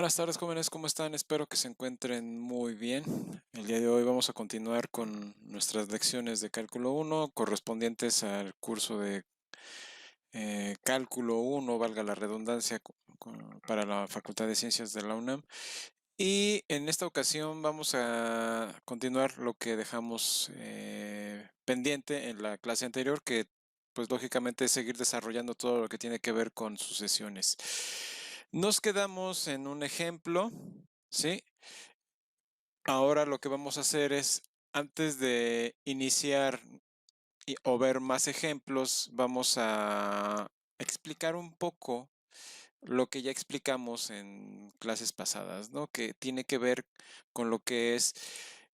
Buenas tardes, jóvenes, ¿cómo están? Espero que se encuentren muy bien. El día de hoy vamos a continuar con nuestras lecciones de cálculo 1 correspondientes al curso de cálculo 1, valga la redundancia, para la Facultad de Ciencias de la UNAM. Y en esta ocasión vamos a continuar lo que dejamos pendiente en la clase anterior, que pues lógicamente es seguir desarrollando todo lo que tiene que ver con sucesiones. Nos quedamos en un ejemplo, ¿sí? Ahora lo que vamos a hacer es, antes de iniciar o ver más ejemplos, vamos a explicar un poco lo que ya explicamos en clases pasadas, ¿no? Que tiene que ver con lo que es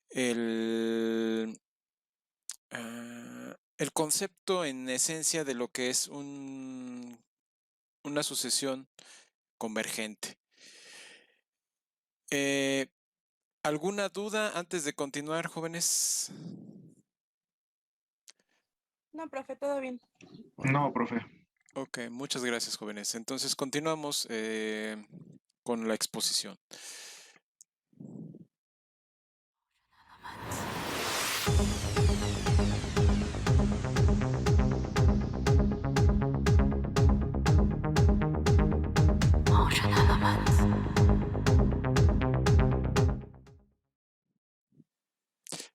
el, el concepto en esencia de lo que es una sucesión convergente. Eh, ¿Alguna duda antes de continuar, jóvenes? No, profe, todo bien. No, profe. Ok, muchas gracias, jóvenes. Entonces continuamos con la exposición.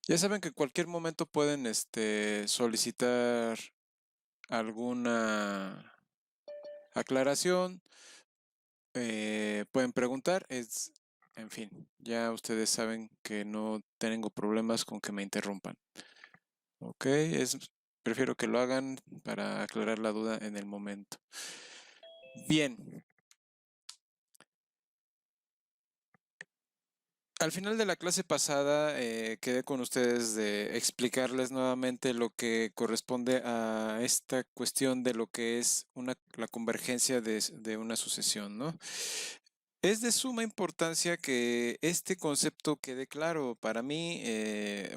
Ya saben que en cualquier momento pueden solicitar alguna aclaración, pueden preguntar, en fin, ya ustedes saben que no tengo problemas con que me interrumpan. Ok, prefiero que lo hagan para aclarar la duda en el momento. Bien, al final de la clase pasada quedé con ustedes de explicarles nuevamente lo que corresponde a esta cuestión de lo que es la convergencia de una sucesión, ¿no? Es de suma importancia que este concepto quede claro. Para mí,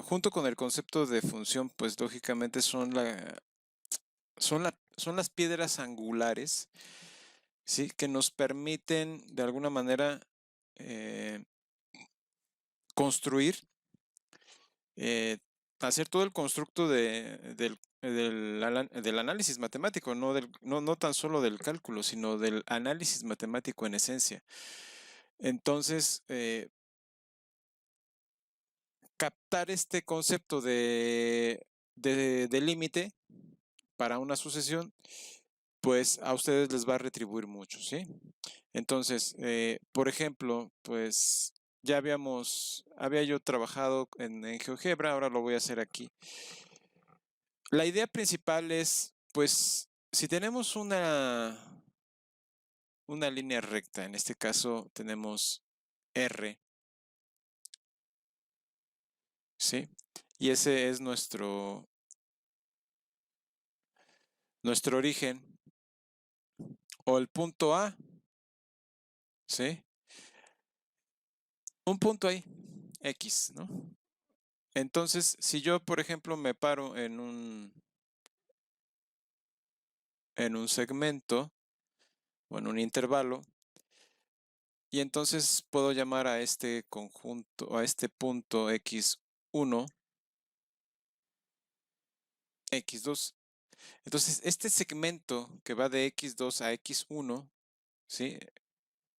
junto con el concepto de función, pues lógicamente son las piedras angulares, ¿sí? Que nos permiten de alguna manera eh, construir, eh, hacer todo el constructo del análisis matemático, no tan solo del cálculo, sino del análisis matemático en esencia. Entonces, captar este concepto de límite para una sucesión, pues a ustedes les va a retribuir mucho, ¿sí? Entonces, por ejemplo, pues ya había yo trabajado en GeoGebra, ahora lo voy a hacer aquí. La idea principal es, pues, si tenemos una línea recta, en este caso tenemos R, ¿sí? Y ese es nuestro origen, o el punto A, ¿sí? Un punto ahí, X, ¿no? Entonces, si yo, por ejemplo, me paro en un segmento o en un intervalo, y entonces puedo llamar a este conjunto, a este punto X1, X2. Entonces, este segmento que va de X2 a X1, ¿sí?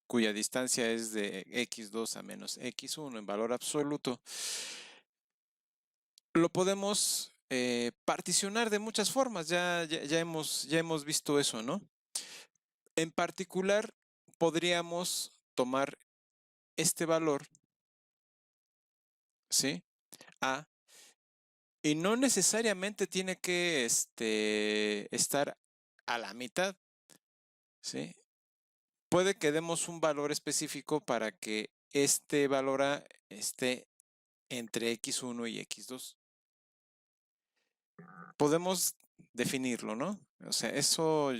Cuya distancia es de X2 a menos X1 en valor absoluto, lo podemos particionar de muchas formas. Ya hemos visto eso, ¿no? En particular, podríamos tomar este valor, ¿sí? A, y no necesariamente tiene que estar a la mitad, ¿sí? Puede que demos un valor específico para que este valor A esté entre X1 y X2. Podemos definirlo, ¿no? O sea, eso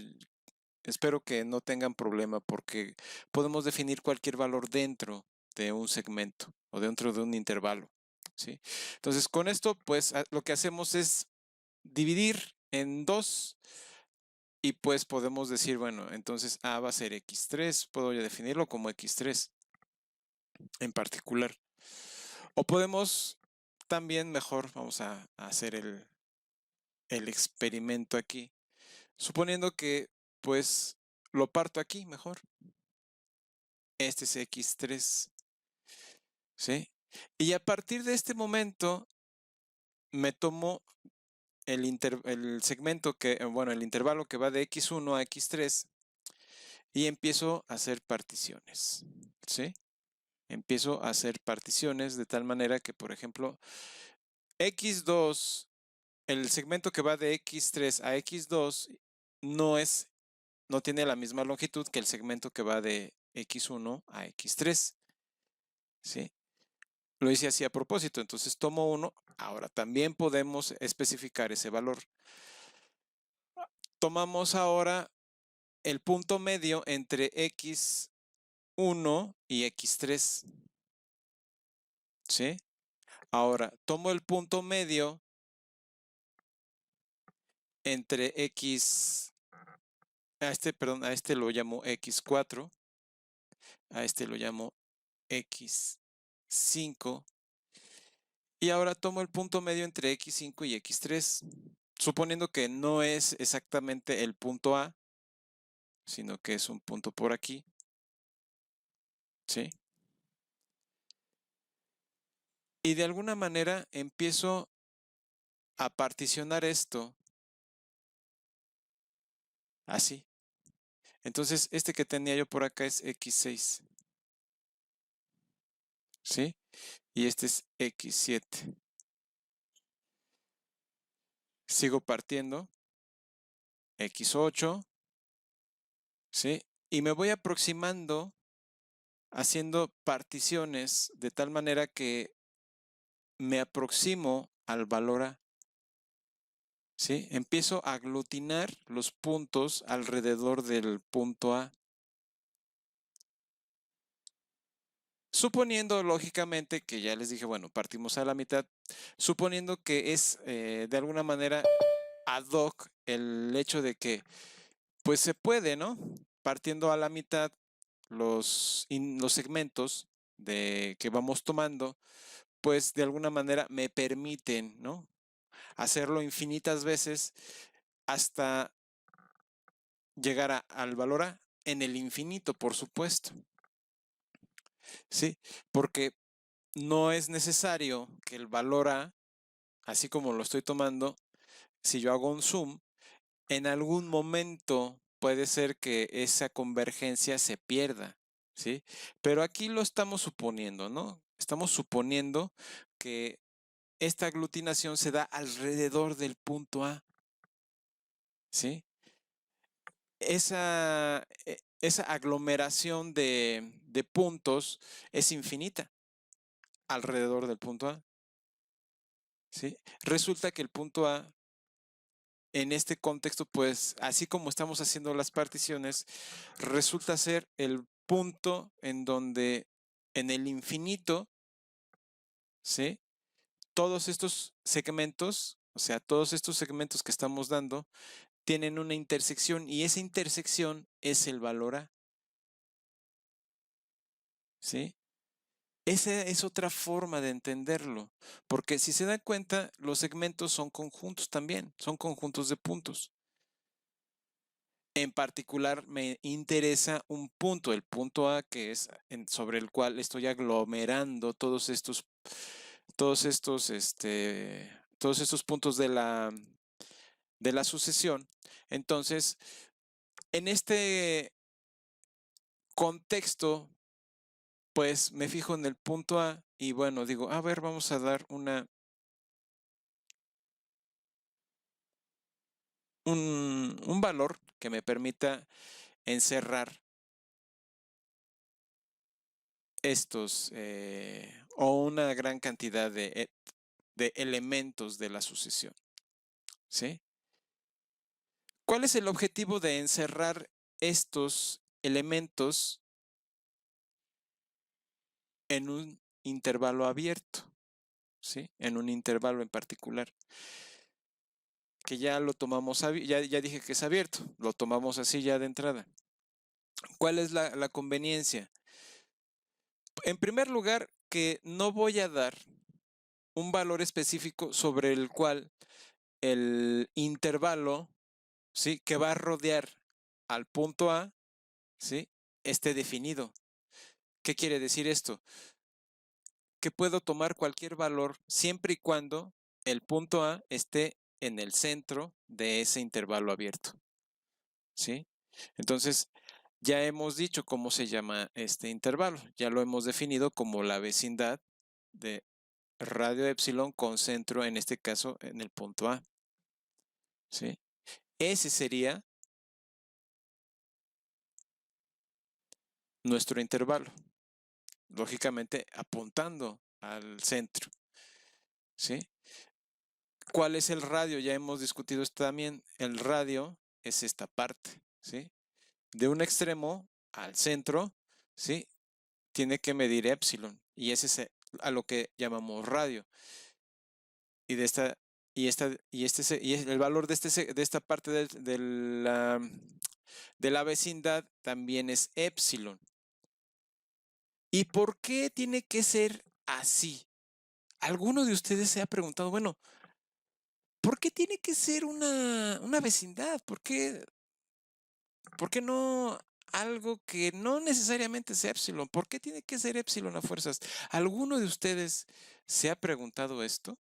espero que no tengan problema porque podemos definir cualquier valor dentro de un segmento o dentro de un intervalo, ¿sí? Entonces, con esto, pues lo que hacemos es dividir en dos y pues podemos decir, bueno, entonces A va a ser X3, puedo definirlo como X3. en particular. O podemos también mejor, vamos a hacer el experimento aquí, suponiendo que pues lo parto aquí mejor. Este es x3, ¿sí? Y a partir de este momento me tomo el segmento que, bueno, el intervalo que va de x1 a x3 y empiezo a hacer particiones, ¿sí? Empiezo a hacer particiones de tal manera que, por ejemplo, x2, el segmento que va de x3 a x2 no es, no tiene la misma longitud que el segmento que va de x1 a x3, ¿sí? Lo hice así a propósito, entonces tomo uno. Ahora también podemos especificar ese valor. Tomamos ahora el punto medio entre x1 y x3, ¿sí? Ahora tomo el punto medio entre a este lo llamo x4, a este lo llamo x5, y ahora tomo el punto medio entre x5 y x3, suponiendo que no es exactamente el punto A, sino que es un punto por aquí, ¿sí? Y de alguna manera empiezo a particionar esto así. Entonces, este que tenía yo por acá es x6, ¿sí? Y este es x7. Sigo partiendo, x8, ¿sí? Y me voy aproximando haciendo particiones de tal manera que me aproximo al valor A, ¿sí? Empiezo a aglutinar los puntos alrededor del punto A. Suponiendo lógicamente que ya les dije, bueno, partimos a la mitad, suponiendo que es de alguna manera ad hoc el hecho de que pues se puede, ¿no? Partiendo a la mitad los segmentos que vamos tomando, pues de alguna manera me permiten, ¿no? Hacerlo infinitas veces hasta llegar al valor A en el infinito, por supuesto. Sí, porque no es necesario que el valor A, así como lo estoy tomando, si yo hago un zoom, en algún momento puede ser que esa convergencia se pierda, ¿sí? Pero aquí lo estamos suponiendo, ¿no? Estamos suponiendo que esta aglutinación se da alrededor del punto A, ¿sí? Esa aglomeración de puntos es infinita alrededor del punto A, ¿sí? Resulta que el punto A en este contexto, pues así como estamos haciendo las particiones, resulta ser el punto en donde en el infinito, ¿sí? Todos estos segmentos, o sea, todos estos segmentos que estamos dando, tienen una intersección y esa intersección es el valor A, ¿sí? Esa es otra forma de entenderlo, porque si se dan cuenta, los segmentos son conjuntos también, son conjuntos de puntos. En particular me interesa un punto, el punto A, que es sobre el cual estoy aglomerando todos estos puntos de la sucesión. Entonces, en este contexto, pues me fijo en el punto A y bueno, digo, a ver, vamos a dar un valor que me permita encerrar estos o una gran cantidad de elementos de la sucesión, ¿sí? ¿Cuál es el objetivo de encerrar estos elementos en un intervalo abierto, ¿sí? En un intervalo en particular, que ya lo tomamos, ya dije que es abierto, lo tomamos así ya de entrada. ¿Cuál es la conveniencia? En primer lugar, que no voy a dar un valor específico sobre el cual el intervalo, ¿sí?, que va a rodear al punto A, ¿sí?, esté definido. ¿Qué quiere decir esto? Que puedo tomar cualquier valor siempre y cuando el punto A esté en el centro de ese intervalo abierto, ¿sí? Entonces, ya hemos dicho cómo se llama este intervalo, ya lo hemos definido como la vecindad de radio epsilon con centro, en este caso, en el punto A, ¿sí? Ese sería nuestro intervalo, lógicamente apuntando al centro, ¿sí? ¿Cuál es el radio? Ya hemos discutido esto también. El radio es esta parte, ¿sí? De un extremo al centro, ¿sí?, tiene que medir epsilon, y ese es a lo que llamamos radio. Y de esta, y el valor de esta parte de la vecindad también es epsilon. ¿Y por qué tiene que ser así? ¿Alguno de ustedes se ha preguntado, bueno, ¿por qué tiene que ser una vecindad? ¿Por qué no algo que no necesariamente es epsilon? ¿Por qué tiene que ser epsilon a fuerzas? ¿Alguno de ustedes se ha preguntado esto?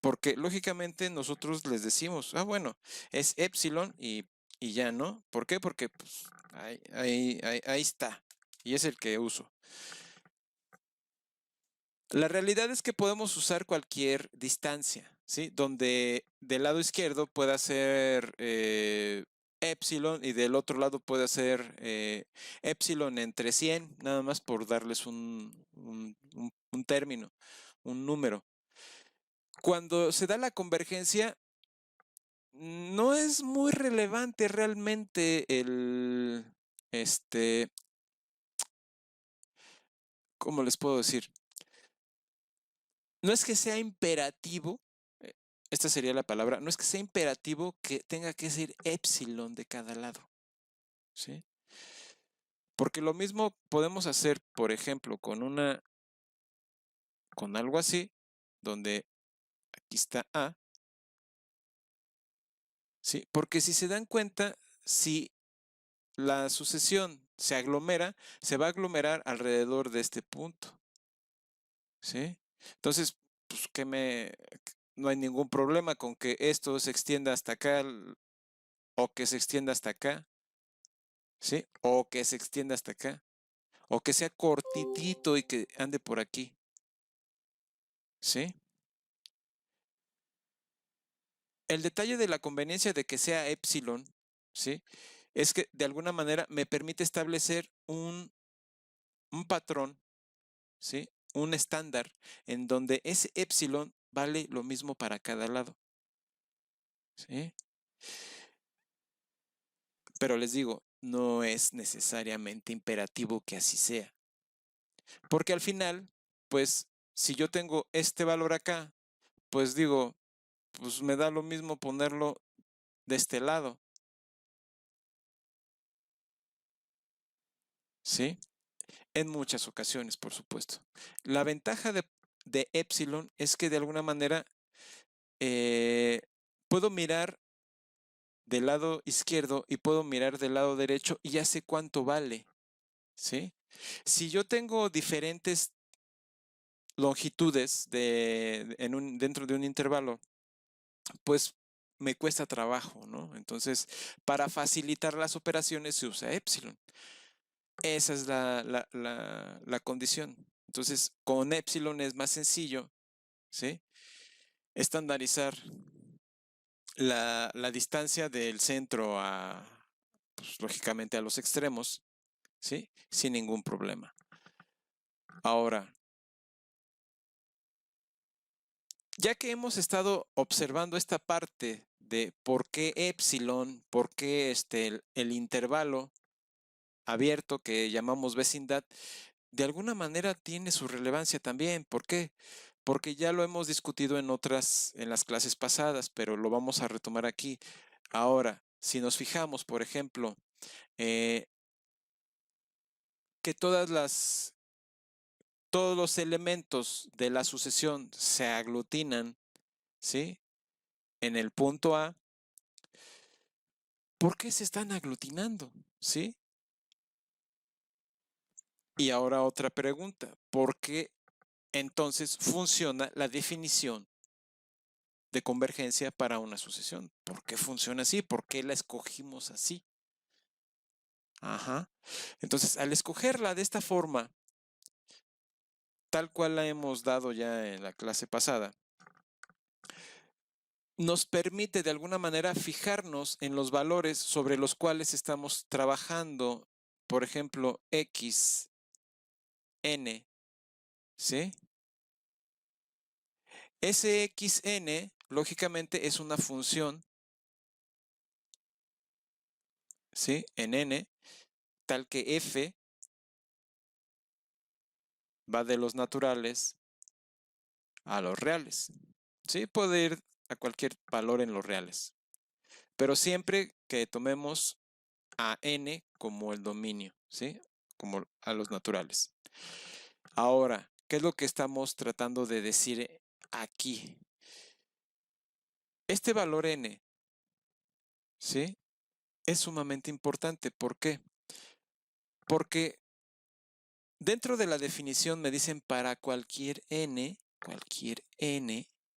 Porque lógicamente nosotros les decimos, bueno, es epsilon y ya, ¿no? ¿Por qué? Porque pues, ahí está, y es el que uso. La realidad es que podemos usar cualquier distancia, ¿sí? Donde del lado izquierdo pueda ser epsilon y del otro lado pueda ser epsilon entre 100, nada más por darles un término, un número. Cuando se da la convergencia, no es muy relevante realmente ¿cómo les puedo decir? No es que sea imperativo, eh, esta sería la palabra, no es que sea imperativo que tenga que ser epsilon de cada lado, ¿sí? Porque lo mismo podemos hacer, por ejemplo, con algo así, donde aquí está A, ¿sí? Porque si se dan cuenta, si la sucesión se aglomera, se va a aglomerar alrededor de este punto, ¿sí? Entonces, pues, no hay ningún problema con que esto se extienda hasta acá o que se extienda hasta acá, ¿sí? O que se extienda hasta acá, o que sea cortitito y que ande por aquí, ¿sí? El detalle de la conveniencia de que sea epsilon, ¿sí?, es que de alguna manera me permite establecer un patrón, ¿sí?, un estándar en donde ese epsilon vale lo mismo para cada lado, ¿sí? Pero les digo, no es necesariamente imperativo que así sea. Porque al final, pues, si yo tengo este valor acá, pues digo, pues me da lo mismo ponerlo de este lado, ¿sí? En muchas ocasiones, por supuesto. La ventaja de epsilon es que de alguna manera eh, puedo mirar del lado izquierdo y puedo mirar del lado derecho y ya sé cuánto vale, ¿sí? Si yo tengo diferentes longitudes dentro de un intervalo, pues me cuesta trabajo, ¿no? Entonces, para facilitar las operaciones se usa epsilon. Esa es la condición. Entonces, con epsilon es más sencillo, ¿sí?, estandarizar la distancia del centro pues, lógicamente a los extremos, ¿sí?, sin ningún problema. Ahora, ya que hemos estado observando esta parte de por qué epsilon, por qué el intervalo abierto que llamamos vecindad, de alguna manera tiene su relevancia también. ¿Por qué? Porque ya lo hemos discutido en las clases pasadas, pero lo vamos a retomar aquí. Ahora, si nos fijamos, por ejemplo, ¿qué que todos los elementos de la sucesión se aglutinan, ¿sí? En el punto A, ¿por qué se están aglutinando? ¿Sí? Y ahora otra pregunta, ¿por qué entonces funciona la definición de convergencia para una sucesión? ¿Por qué funciona así? ¿Por qué la escogimos así? Ajá. Entonces, al escogerla de esta forma, tal cual la hemos dado ya en la clase pasada, nos permite de alguna manera fijarnos en los valores sobre los cuales estamos trabajando, por ejemplo, x, n, ¿sí? Ese xn, lógicamente, es una función, ¿sí? En n, tal que f va de los naturales a los reales, ¿sí? Puede ir a cualquier valor en los reales, pero siempre que tomemos a n como el dominio, ¿sí? Como a los naturales. Ahora, ¿qué es lo que estamos tratando de decir aquí? Este valor n, ¿sí? Es sumamente importante. ¿Por qué? Porque dentro de la definición me dicen para cualquier n,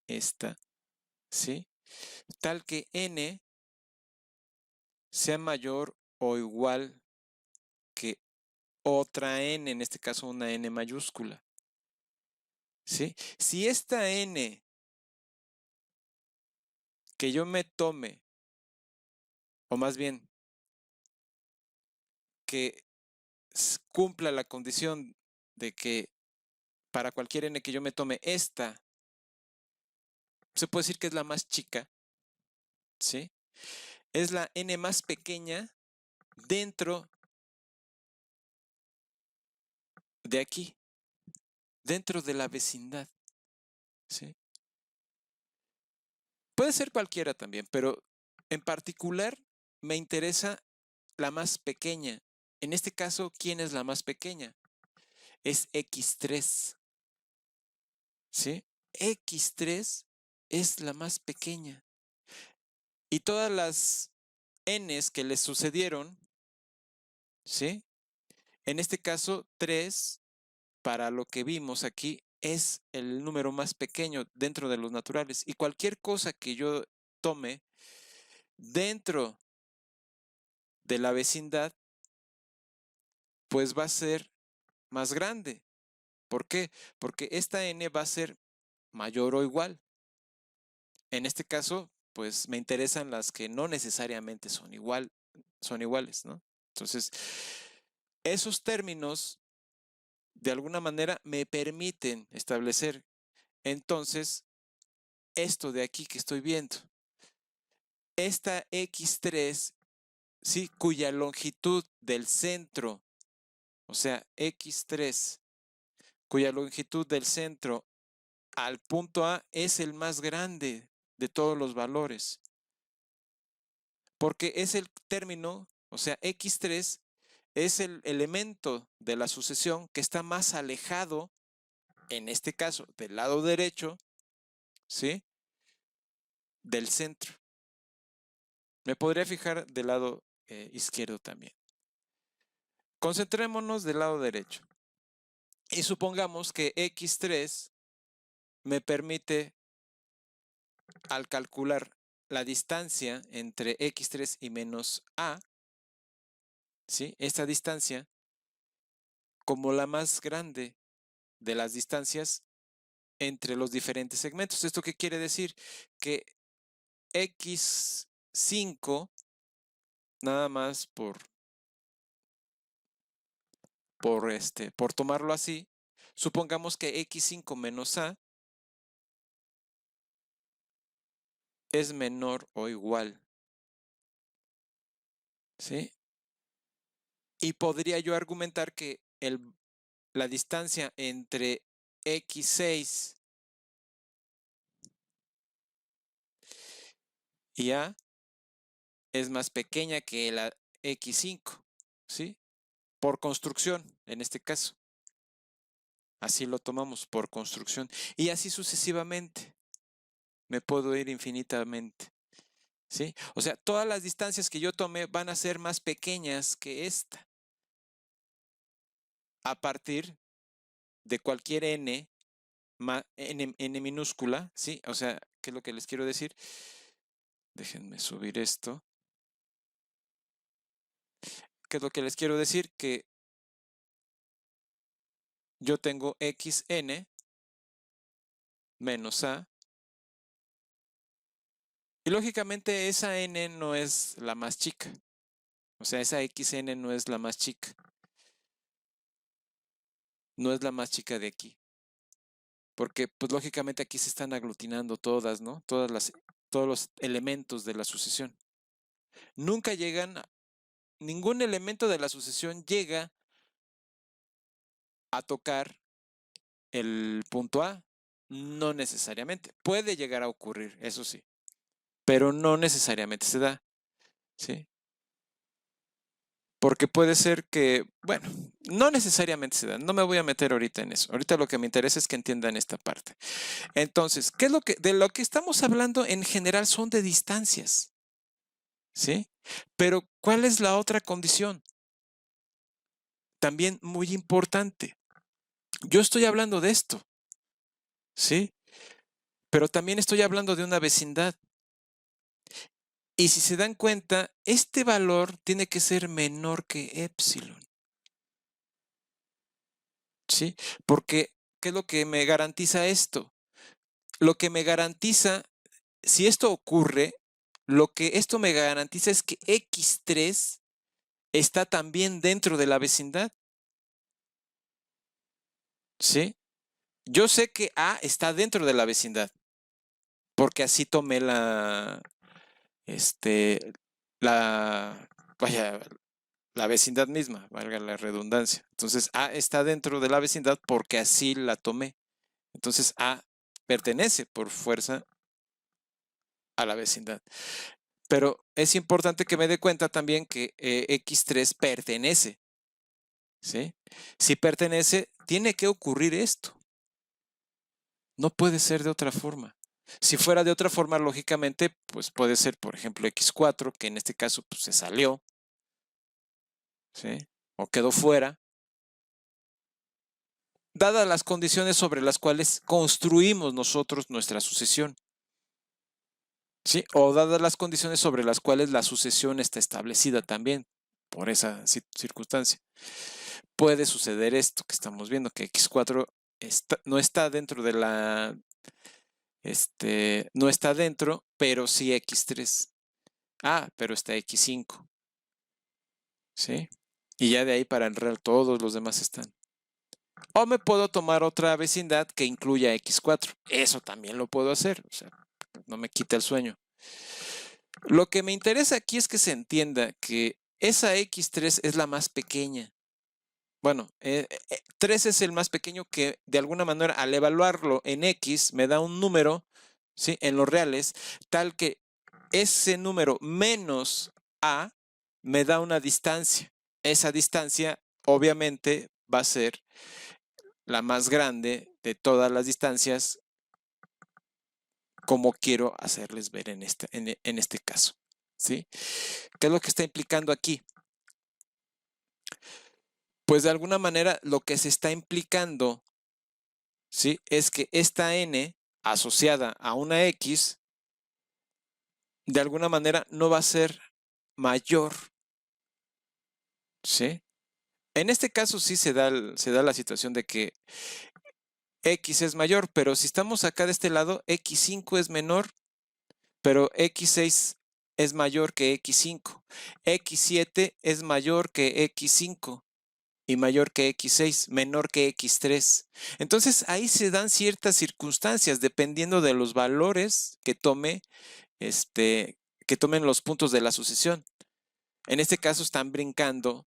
esta, ¿sí? Tal que n sea mayor o igual que otra n, en este caso una n mayúscula, ¿sí? Si esta n que yo me tome, o más bien que cumpla la condición de que para cualquier n que yo me tome, esta se puede decir que es la más chica, ¿sí? Es la n más pequeña dentro de aquí, dentro de la vecindad, ¿sí? Puede ser cualquiera también, pero en particular me interesa la más pequeña. En este caso, ¿quién es la más pequeña? Es x3, ¿sí? x3 es la más pequeña. Y todas las n's que le sucedieron, ¿sí? En este caso, 3, para lo que vimos aquí, es el número más pequeño dentro de los naturales. Y cualquier cosa que yo tome dentro de la vecindad, pues va a ser más grande. ¿Por qué? Porque esta n va a ser mayor o igual. En este caso, pues me interesan las que no necesariamente son iguales, ¿no? Entonces, esos términos de alguna manera me permiten establecer entonces esto de aquí que estoy viendo. Esta x3, ¿sí? Cuya longitud del centro, o sea, x3, cuya longitud del centro al punto A es el más grande de todos los valores. Porque es el término, o sea, x3 es el elemento de la sucesión que está más alejado, en este caso, del lado derecho, ¿sí? Del centro. Me podría fijar del lado izquierdo también. Concentrémonos del lado derecho. Y supongamos que x3 me permite, al calcular la distancia entre x3 y menos a, ¿sí? Esta distancia, como la más grande de las distancias entre los diferentes segmentos. ¿Esto qué quiere decir? Que x5, nada más por tomarlo así, supongamos que x5 menos a es menor o igual, ¿sí? Y podría yo argumentar que la distancia entre x6 y a es más pequeña que la x5, ¿sí? Por construcción, en este caso. Así lo tomamos por construcción. Y así sucesivamente. Me puedo ir infinitamente. ¿Sí? O sea, todas las distancias que yo tome van a ser más pequeñas que esta. A partir de cualquier n, n minúscula, ¿sí? O sea, ¿qué es lo que les quiero decir? Déjenme subir esto. ¿Qué es lo que les quiero decir? Que yo tengo xn menos a. Y lógicamente esa n no es la más chica. O sea, esa xn no es la más chica. No es la más chica de aquí. Porque, pues lógicamente aquí se están aglutinando todas, ¿no? Todos los elementos de la sucesión. Nunca llegan, ningún elemento de la sucesión llega a tocar el punto A. No necesariamente. Puede llegar a ocurrir, eso sí. Pero no necesariamente se da, ¿sí? Porque puede ser que, bueno, no necesariamente se da. No me voy a meter ahorita en eso. Ahorita lo que me interesa es que entiendan esta parte. Entonces, ¿qué es lo que, de lo que estamos hablando en general son de distancias? ¿Sí? Pero, ¿cuál es la otra condición? También muy importante. Yo estoy hablando de esto, ¿sí? Pero también estoy hablando de una vecindad. Y si se dan cuenta, este valor tiene que ser menor que epsilon. ¿Sí? Porque, ¿qué es lo que me garantiza esto? Lo que me garantiza, si esto ocurre, lo que esto me garantiza es que x3 está también dentro de la vecindad. ¿Sí? Yo sé que A está dentro de la vecindad, porque así tomé la, vaya, la vecindad misma, valga la redundancia. Entonces, A está dentro de la vecindad porque así la tomé. Entonces, A pertenece por fuerza a la vecindad. Pero es importante que me dé cuenta también que X3 pertenece. ¿Sí? Si pertenece, tiene que ocurrir esto. No puede ser de otra forma. Si fuera de otra forma, lógicamente, pues puede ser, por ejemplo, X4, que en este caso pues, se salió, ¿sí? O quedó fuera, dadas las condiciones sobre las cuales construimos nosotros nuestra sucesión, ¿sí? O dadas las condiciones sobre las cuales la sucesión está establecida también, por esa circunstancia. Puede suceder esto que estamos viendo, que X4 no está dentro de la no está dentro, pero sí X3. Ah, pero está X5. ¿Sí? Y ya de ahí para el real todos los demás están. O me puedo tomar otra vecindad que incluya X4. Eso también lo puedo hacer. O sea, no me quita el sueño. Lo que me interesa aquí es que se entienda que esa X3 es la más pequeña. Bueno, 3 es el más pequeño que de alguna manera al evaluarlo en X me da un número, ¿sí? En los reales, tal que ese número menos A me da una distancia. Esa distancia obviamente va a ser la más grande de todas las distancias, como quiero hacerles ver en este caso. ¿Sí? ¿Qué es lo que está implicando aquí? Pues de alguna manera lo que se está implicando, ¿sí? Es que esta n asociada a una x, de alguna manera no va a ser mayor, ¿sí? En este caso sí se da la situación de que x es mayor, pero si estamos acá de este lado, x5 es menor, pero x6 es mayor que x5. x7 es mayor que x5 y mayor que x6, menor que x3. Entonces ahí se dan ciertas circunstancias dependiendo de los valores que tomen los puntos de la sucesión. En este caso están brincando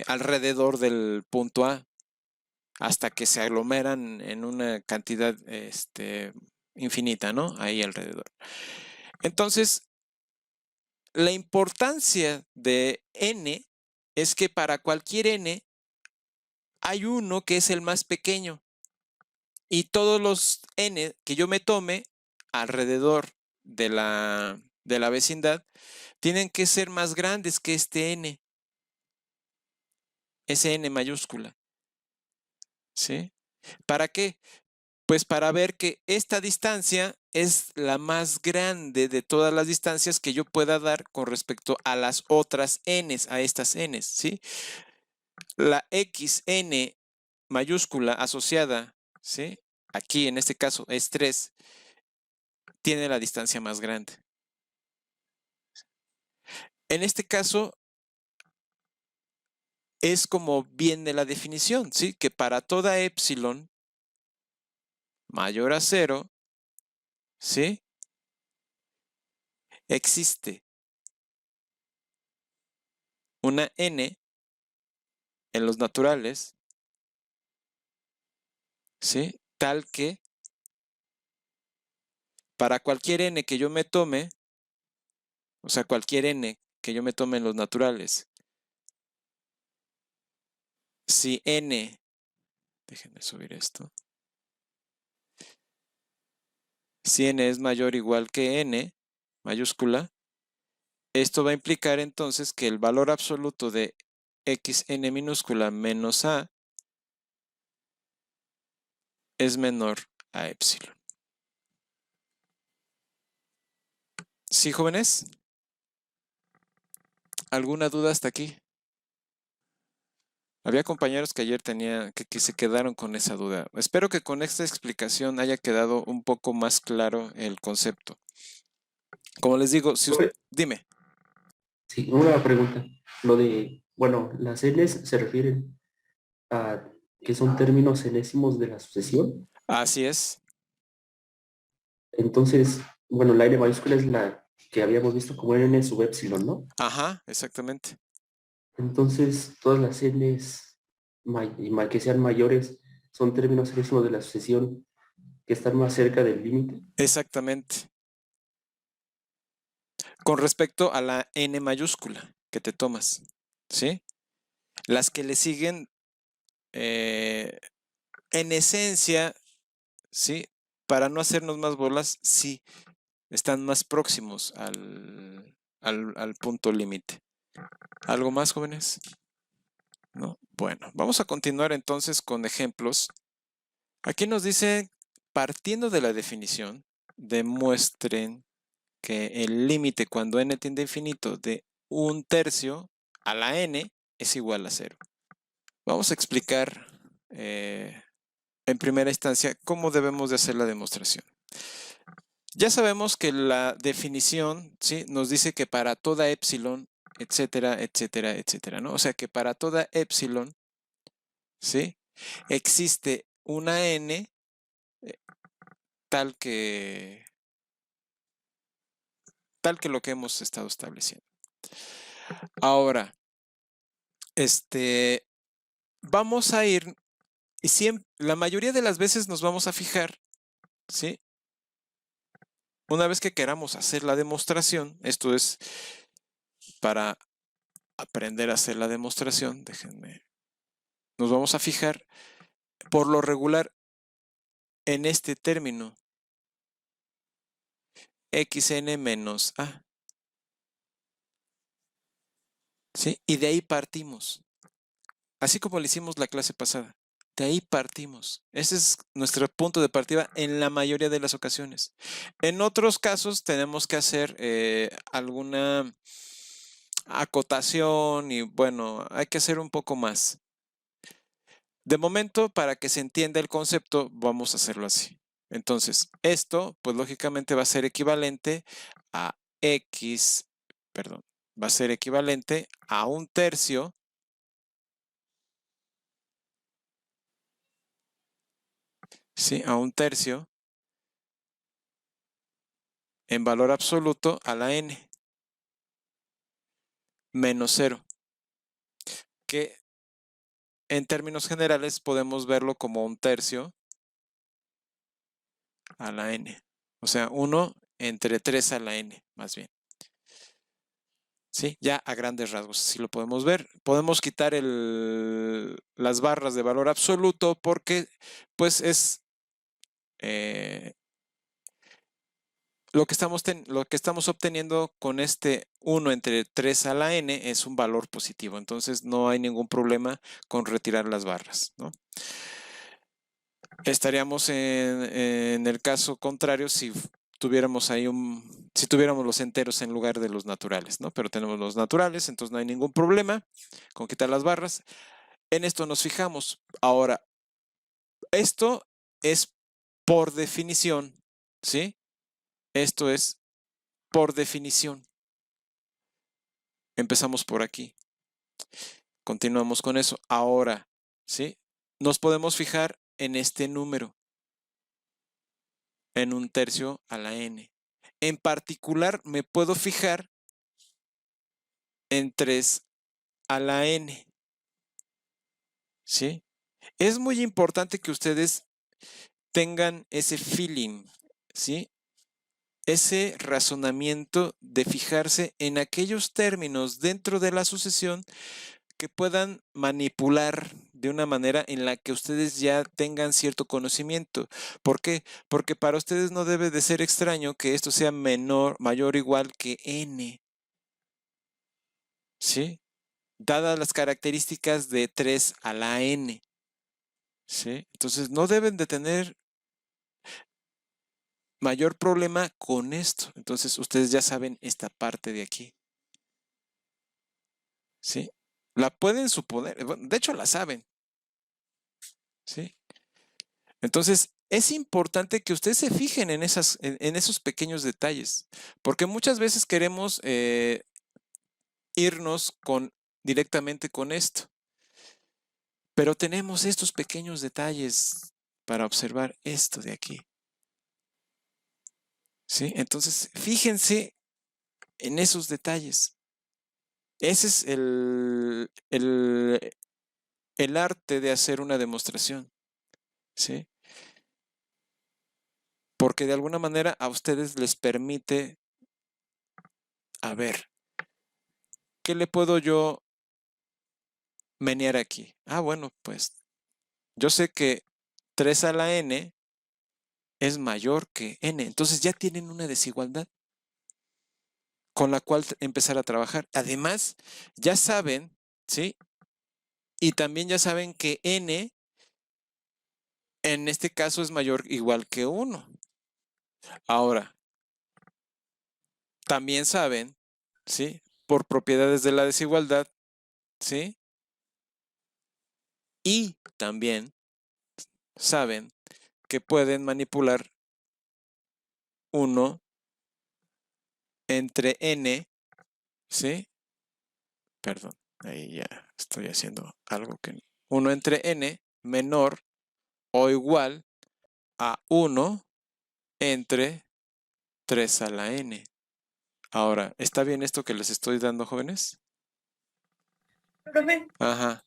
alrededor del punto A hasta que se aglomeran en una cantidad infinita, ¿no? Ahí alrededor. Entonces, la importancia de n es que para cualquier n hay uno que es el más pequeño y todos los n que yo me tome alrededor de la vecindad tienen que ser más grandes que este n, ese n mayúscula, ¿sí? ¿Para qué? Pues para ver que esta distancia es la más grande de todas las distancias que yo pueda dar con respecto a las otras n's, a estas n's, ¿sí? La xn mayúscula asociada, ¿sí? Aquí en este caso es 3, tiene la distancia más grande. En este caso es como viene la definición, ¿sí? Que para toda epsilon mayor a 0, ¿sí? Existe una n en los naturales, ¿sí? Tal que para cualquier n que yo me tome, o sea, cualquier n que yo me tome en los naturales, si n, déjenme subir esto, si n es mayor o igual que n mayúscula, esto va a implicar entonces que el valor absoluto de xn minúscula menos a es menor a epsilon. ¿Sí, jóvenes? ¿Alguna duda hasta aquí? Había compañeros que ayer que se quedaron con esa duda. Espero que con esta explicación haya quedado un poco más claro el concepto. Como les digo, Profe, dime. sí, una pregunta. Lo de, bueno, las Ns se refieren a que son términos enésimos de la sucesión. Así es. Entonces, bueno, la N mayúscula es la que habíamos visto como N sub epsilon, ¿no? Ajá, exactamente. Entonces, todas las Ns que sean mayores son términos enésimos de la sucesión que están más cerca del límite. Exactamente. Con respecto a la n mayúscula que te tomas, ¿sí? Las que le siguen, en esencia, ¿sí? Para no hacernos más bolas, sí, están más próximos al punto límite. ¿Algo más, jóvenes? ¿No? Bueno, vamos a continuar entonces con ejemplos. Aquí nos dice, partiendo de la definición, demuestren que el límite cuando n tiende a infinito de 1/3 a la n es igual a 0. Vamos a explicar en primera instancia cómo debemos de hacer la demostración. Ya sabemos que la definición, ¿sí? Nos dice que para toda epsilon, etcétera, etcétera, etcétera, ¿no? O sea que para toda epsilon, ¿sí? Existe una n eh, tal que lo que hemos estado estableciendo. Ahora, vamos a ir y siempre, la mayoría de las veces nos vamos a fijar, ¿sí? Una vez que queramos hacer la demostración, esto es para aprender a hacer la demostración, déjenme, nos vamos a fijar por lo regular en este término, xn menos a, ¿sí? Y de ahí partimos, así como lo hicimos la clase pasada. De ahí partimos. Ese es nuestro punto de partida en la mayoría de las ocasiones. En otros casos tenemos que hacer alguna acotación y bueno, hay que hacer un poco más. De momento, para que se entienda el concepto, vamos a hacerlo así. Entonces, esto, pues lógicamente va a ser equivalente a x, perdón, va a ser equivalente a 1/3, ¿sí? A 1/3 en valor absoluto a la n menos 0, que en términos generales podemos verlo como 1/3 a la n. O sea, 1 entre 3 a la n, más bien. ¿sí? Ya a grandes rasgos, así lo podemos ver. Podemos quitar las barras de valor absoluto porque pues es lo que estamos obteniendo con este 1 entre 3 a la n es un valor positivo. Entonces no hay ningún problema con retirar las barras, ¿no? Estaríamos en el caso contrario si tuviéramos ahí si tuviéramos los enteros en lugar de los naturales, ¿no? Pero tenemos los naturales, entonces no hay ningún problema con quitar las barras. En esto nos fijamos. Ahora, esto es por definición, ¿sí? Esto es por definición. Empezamos por aquí. Continuamos con eso. Ahora, ¿sí? Nos podemos fijar en este número, en 1/3 a la n. En particular, me puedo fijar en 3 a la n. ¿Sí? Es muy importante que ustedes tengan ese feeling, ¿sí? Ese razonamiento de fijarse en aquellos términos dentro de la sucesión que puedan manipular de una manera en la que ustedes ya tengan cierto conocimiento. ¿Por qué? Porque para ustedes no debe de ser extraño que esto sea mayor o igual que n. ¿Sí? Dadas las características de 3 a la n. ¿Sí? Entonces no deben de tener mayor problema con esto. Entonces ustedes ya saben esta parte de aquí. ¿Sí? La pueden suponer, de hecho la saben. ¿Sí? Entonces, es importante que ustedes se fijen en esos pequeños detalles, porque muchas veces queremos irnos directamente con esto, pero tenemos estos pequeños detalles para observar esto de aquí. ¿Sí? Entonces, fíjense en esos detalles. Ese es el arte de hacer una demostración. ¿Sí? Porque de alguna manera a ustedes les permite, a ver, ¿qué le puedo yo menear aquí? Ah, bueno, pues yo sé que 3 a la n es mayor que n. Entonces ya tienen una desigualdad con la cual empezar a trabajar. Además, ya saben, ¿sí? Y también ya saben que n en este caso es mayor o igual que 1. Ahora, también saben, ¿sí? Por propiedades de la desigualdad, ¿sí? Y también saben que pueden manipular 1 entre n, ¿sí? Perdón, ahí ya estoy haciendo algo que 1 entre n menor o igual a 1 entre 3 a la n. Ahora, ¿está bien esto que les estoy dando, jóvenes? Profe, Ajá.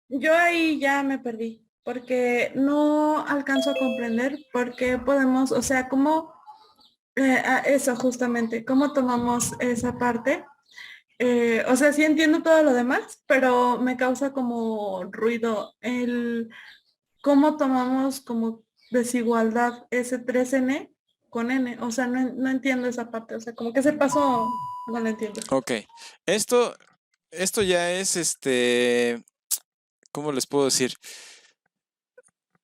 yo ahí ya me perdí, porque no alcanzo a comprender por qué podemos, o sea, cómo, eso justamente, cómo tomamos esa parte. O sea, sí entiendo todo lo demás, pero me causa como ruido el cómo tomamos como desigualdad ese 3n con n. O sea, no entiendo esa parte. O sea, como que ese paso no lo entiendo. Ok. Esto ya es ¿cómo les puedo decir?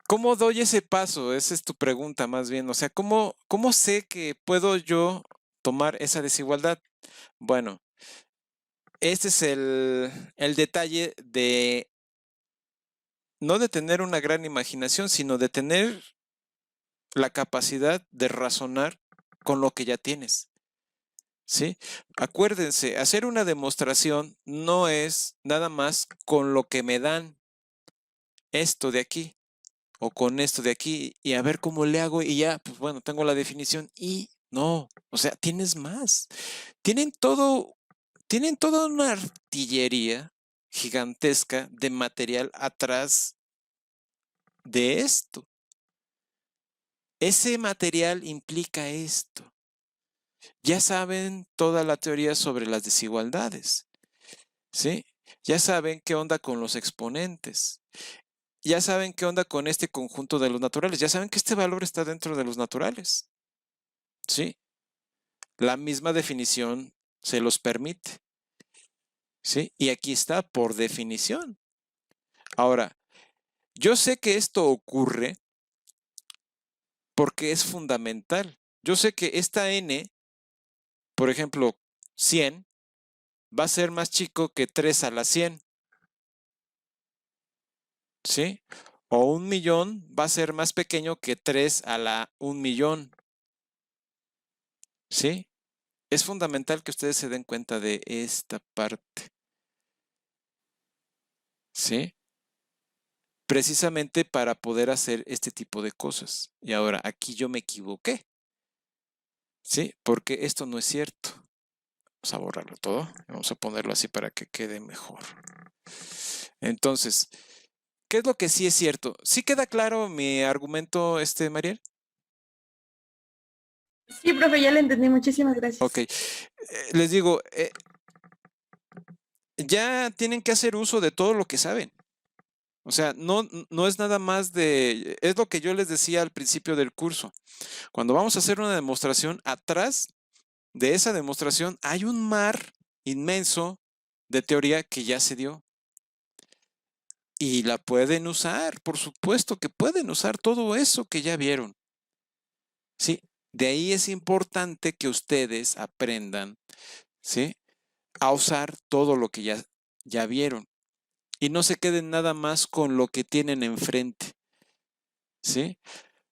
¿Cómo doy ese paso? Esa es tu pregunta más bien. O sea, ¿cómo sé que puedo yo tomar esa desigualdad? Bueno, este es el detalle de no de tener una gran imaginación, sino de tener la capacidad de razonar con lo que ya tienes. ¿Sí? Acuérdense, hacer una demostración no es nada más con lo que me dan esto de aquí o con esto de aquí y a ver cómo le hago y ya, pues bueno, tengo la definición y no, o sea, tienes más. Tienen tienen toda una artillería gigantesca de material atrás de esto. Ese material implica esto. Ya saben toda la teoría sobre las desigualdades, ¿sí? Ya saben qué onda con los exponentes. Ya saben qué onda con este conjunto de los naturales. Ya saben que este valor está dentro de los naturales, ¿sí? La misma definición se los permite, ¿sí? Y aquí está por definición. Ahora, yo sé que esto ocurre porque es fundamental. Yo sé que esta n, por ejemplo, 100, va a ser más chico que 3 a la 100, ¿sí? O 1.000.000 va a ser más pequeño que 3 a la 1.000.000, ¿sí? Es fundamental que ustedes se den cuenta de esta parte, ¿sí? Precisamente para poder hacer este tipo de cosas. Y ahora, aquí yo me equivoqué, ¿sí? Porque esto no es cierto. Vamos a borrarlo todo. Vamos a ponerlo así para que quede mejor. Entonces, ¿qué es lo que sí es cierto? ¿Sí queda claro mi argumento, Mariel? Sí, profe, ya le entendí. Muchísimas gracias. Ok. Les digo, ya tienen que hacer uso de todo lo que saben. O sea, no es nada más de... Es lo que yo les decía al principio del curso. Cuando vamos a hacer una demostración, atrás de esa demostración hay un mar inmenso de teoría que ya se dio. Y la pueden usar, por supuesto que pueden usar todo eso que ya vieron. Sí, de ahí es importante que ustedes aprendan, ¿sí? A usar todo lo que ya vieron. Y no se queden nada más con lo que tienen enfrente, ¿sí?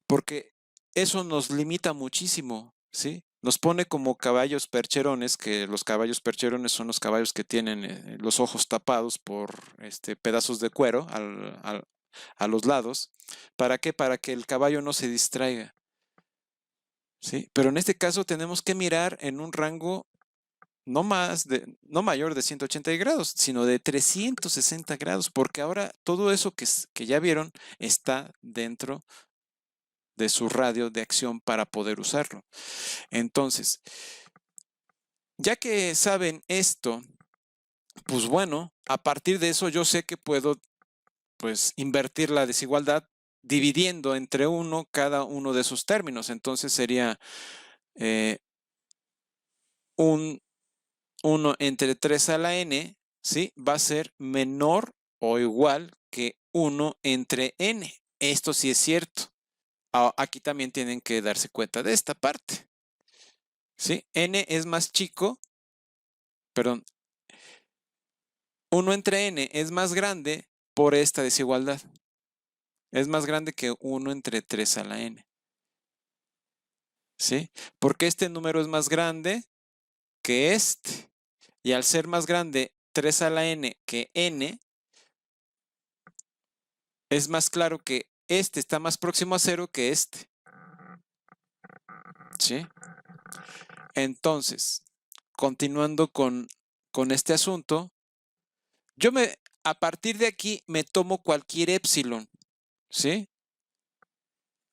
Porque eso nos limita muchísimo, ¿sí? Nos pone como caballos percherones, que los caballos percherones son los caballos que tienen los ojos tapados por pedazos de cuero a los lados. ¿Para qué? Para que el caballo no se distraiga, ¿sí? Pero en este caso tenemos que mirar en un rango no mayor de 180 grados, sino de 360 grados, porque ahora todo eso que ya vieron está dentro de su radio de acción para poder usarlo. Entonces, ya que saben esto, pues bueno, a partir de eso yo sé que puedo pues invertir la desigualdad dividiendo entre uno cada uno de esos términos. Entonces sería un 1 entre 3 a la n, ¿sí? Va a ser menor o igual que 1 entre n. Esto sí es cierto. Aquí también tienen que darse cuenta de esta parte, ¿sí? N es más chico, perdón, 1 entre n es más grande por esta desigualdad. Es más grande que 1 entre 3 a la n, ¿sí? Porque este número es más grande que este. Y al ser más grande 3 a la n que n, es más claro que este está más próximo a 0 que este, ¿sí? Entonces, continuando con este asunto, a partir de aquí me tomo cualquier épsilon, ¿sí?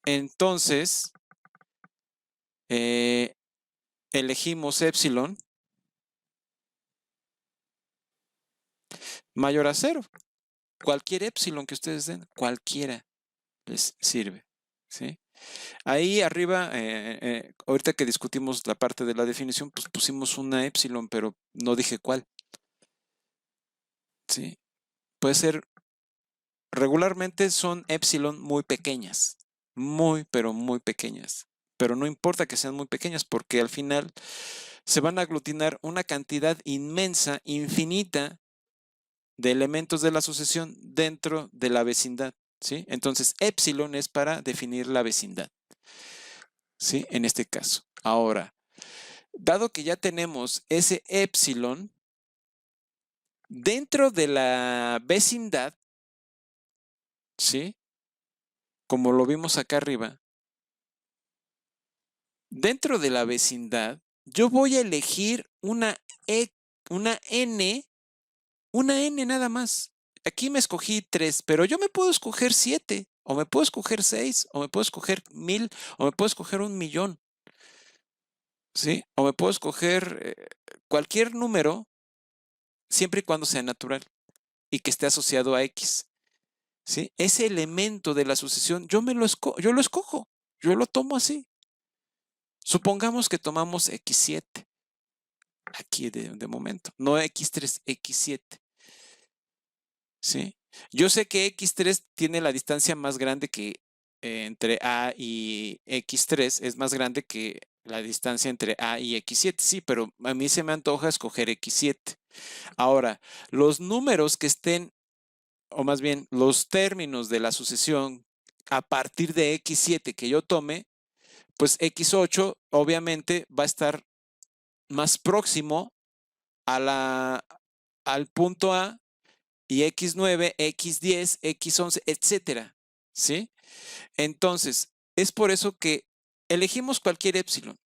Entonces, elegimos épsilon mayor a 0. Cualquier épsilon que ustedes den, cualquiera les sirve, ¿sí? Ahí arriba, ahorita que discutimos la parte de la definición, pues pusimos una épsilon, pero no dije cuál, ¿sí? Puede ser, regularmente son épsilon muy pequeñas, muy, pero muy pequeñas. Pero no importa que sean muy pequeñas porque al final se van a aglutinar una cantidad inmensa, infinita de elementos de la sucesión dentro de la vecindad, ¿sí? Entonces, épsilon es para definir la vecindad, ¿sí? En este caso. Ahora, dado que ya tenemos ese épsilon, dentro de la vecindad, ¿sí? Como lo vimos acá arriba, dentro de la vecindad, yo voy a elegir una n nada más. Aquí me escogí 3, pero yo me puedo escoger 7, o me puedo escoger 6, o me puedo escoger 1000, o me puedo escoger 1.000.000. ¿sí? O me puedo escoger cualquier número siempre y cuando sea natural y que esté asociado a X, ¿sí? Ese elemento de la sucesión yo lo escojo, yo lo tomo así. Supongamos que tomamos X7, aquí de momento, no X3, X7, ¿sí? Yo sé que X3 tiene la distancia más grande que entre A y X3 es más grande que la distancia entre A y X7, sí, pero a mí se me antoja escoger X7. Ahora, los números que estén, o más bien los términos de la sucesión a partir de X7 que yo tome, pues X8 obviamente va a estar más próximo al punto A y X9, X10, X11, etcétera, ¿sí? Entonces, es por eso que elegimos cualquier epsilon,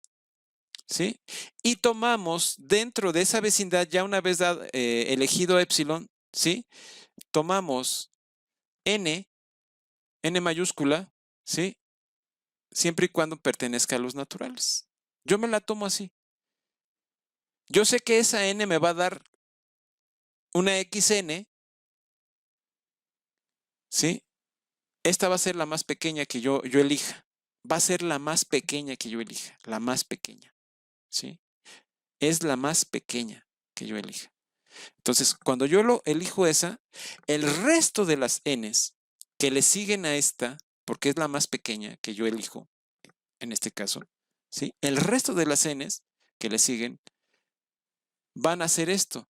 ¿sí? Y tomamos dentro de esa vecindad, ya una vez elegido epsilon, ¿sí? Tomamos n mayúscula, ¿sí? Siempre y cuando pertenezca a los naturales. Yo me la tomo así. Yo sé que esa n me va a dar una xn, ¿sí? Esta va a ser la más pequeña que yo elija. Va a ser la más pequeña que yo elija, la más pequeña, ¿sí? Es la más pequeña que yo elija. Entonces, cuando yo lo elijo esa, el resto de las n's que le siguen a esta, porque es la más pequeña que yo elijo, en este caso, ¿sí? El resto de las n's que le siguen van a hacer esto.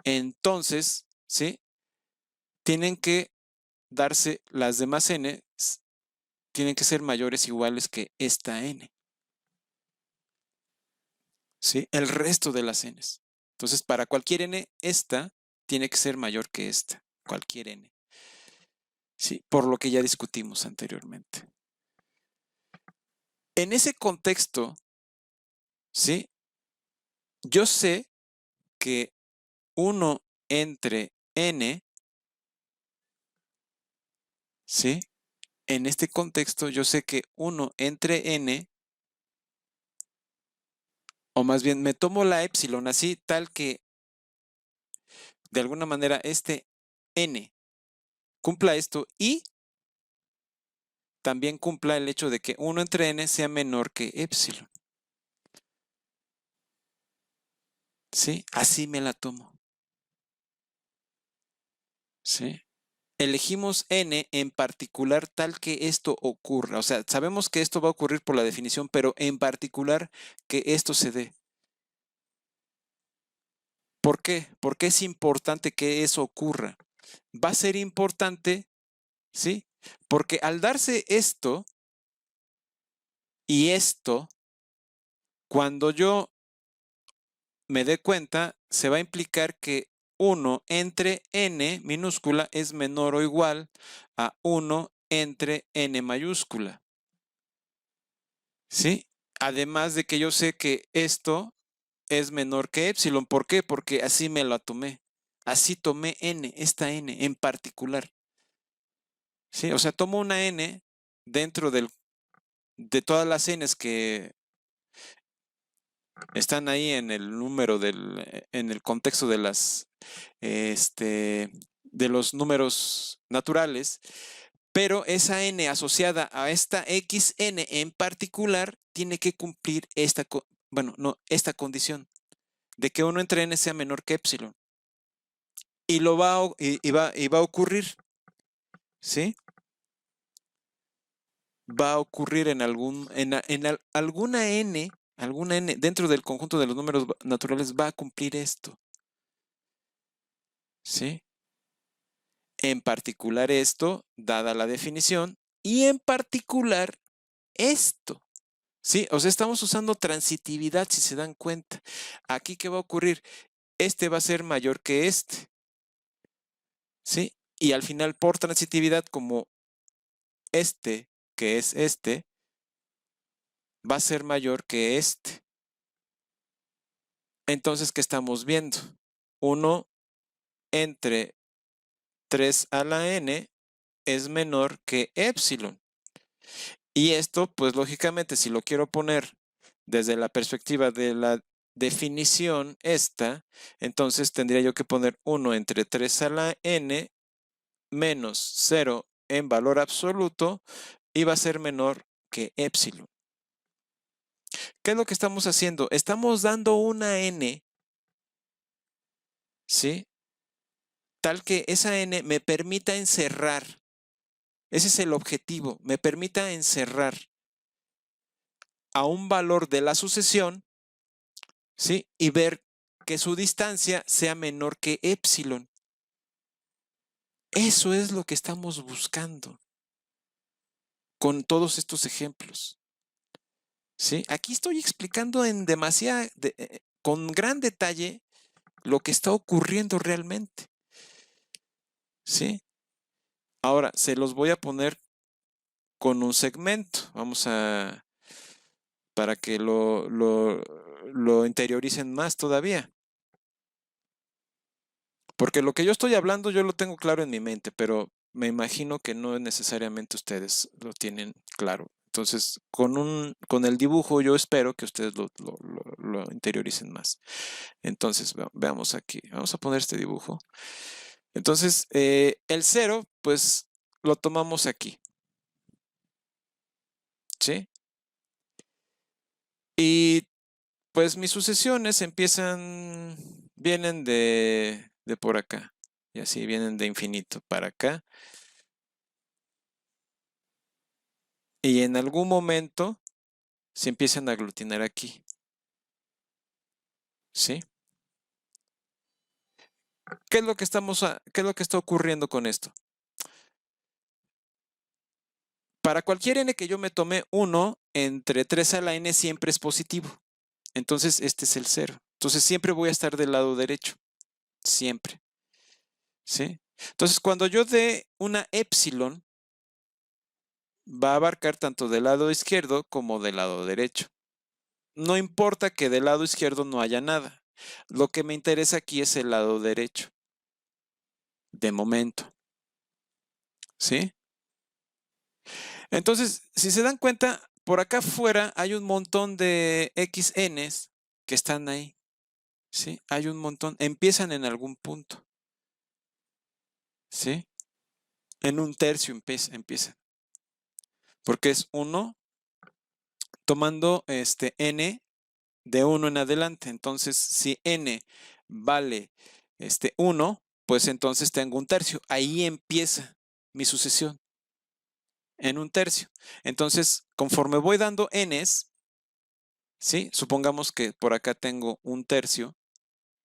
Entonces, ¿sí? Tienen que darse las demás n's, tienen que ser mayores o iguales que esta n. ¿Sí? El resto de las n's. Entonces, para cualquier n, esta tiene que ser mayor que esta, cualquier n. ¿Sí? Por lo que ya discutimos anteriormente. En ese contexto, ¿sí? Yo sé que 1 entre n, ¿sí? En este contexto, yo sé que 1 entre n, o más bien me tomo la epsilon así, tal que de alguna manera este n cumpla esto y también cumpla el hecho de que 1 entre n sea menor que epsilon. ¿Sí? Así me la tomo. ¿Sí? Elegimos n en particular tal que esto ocurra. O sea, sabemos que esto va a ocurrir por la definición, pero en particular que esto se dé. ¿Por qué? Porque es importante que eso ocurra. Va a ser importante, ¿sí? Porque al darse esto y esto, cuando yo me dé cuenta, se va a implicar que 1 entre n minúscula es menor o igual a 1 entre n mayúscula. ¿Sí? Además de que yo sé que esto es menor que epsilon. ¿Por qué? Porque así me la tomé. Así tomé n, esta n en particular. ¿Sí? O sea, tomo una n dentro de todas las n's que están ahí en el número en el contexto de de los números naturales, pero esa n asociada a esta xn en particular tiene que cumplir esta condición de que 1 entre n sea menor que epsilon. Y va a ocurrir, ¿sí? Va a ocurrir en alguna n, dentro del conjunto de los números naturales va a cumplir esto. ¿Sí? En particular esto, dada la definición, y en particular esto. ¿Sí? O sea, estamos usando transitividad, si se dan cuenta. Aquí, ¿qué va a ocurrir? Este va a ser mayor que este. ¿Sí? Y al final, por transitividad, como este, que es este, va a ser mayor que este. Entonces, ¿qué estamos viendo? 1 entre 3 a la n es menor que epsilon. Y esto, pues lógicamente, si lo quiero poner desde la perspectiva de la definición esta, entonces tendría yo que poner 1 entre 3 a la n menos 0 en valor absoluto y va a ser menor que epsilon. ¿Qué es lo que estamos haciendo? Estamos dando una n, ¿sí? Tal que esa n me permita encerrar. Ese es el objetivo, me permita encerrar a un valor de la sucesión, ¿sí? Y ver que su distancia sea menor que epsilon. Eso es lo que estamos buscando con todos estos ejemplos. ¿Sí? Aquí estoy explicando con gran detalle lo que está ocurriendo realmente. ¿Sí? Ahora, se los voy a poner con un segmento. Para que lo interioricen más todavía. Porque lo que yo estoy hablando yo lo tengo claro en mi mente, pero me imagino que no necesariamente ustedes lo tienen claro. Entonces, con el dibujo yo espero que ustedes lo interioricen más. Entonces, veamos aquí. Vamos a poner este dibujo. Entonces, el 0, pues lo tomamos aquí. ¿Sí? Y pues mis sucesiones vienen de por acá. Y así vienen de infinito para acá. Y en algún momento se empiezan a aglutinar aquí. ¿Sí? ¿Qué es lo que está ocurriendo con esto? Para cualquier n que yo me tome, 1 entre 3 a la n siempre es positivo. Entonces, este es el 0. Entonces, siempre voy a estar del lado derecho. Siempre. ¿Sí? Entonces, cuando yo dé una epsilon, va a abarcar tanto del lado izquierdo como del lado derecho. No importa que del lado izquierdo no haya nada. Lo que me interesa aquí es el lado derecho. De momento. ¿Sí? Entonces, si se dan cuenta, por acá afuera hay un montón de xn's que están ahí. ¿Sí? Hay un montón. Empiezan en algún punto. ¿Sí? En un tercio empiezan. Porque es 1 tomando n de 1 en adelante. Entonces, si n vale 1, pues entonces tengo un tercio. Ahí empieza mi sucesión. En un tercio. Entonces, conforme voy dando n's, ¿sí? Supongamos que por acá tengo un tercio.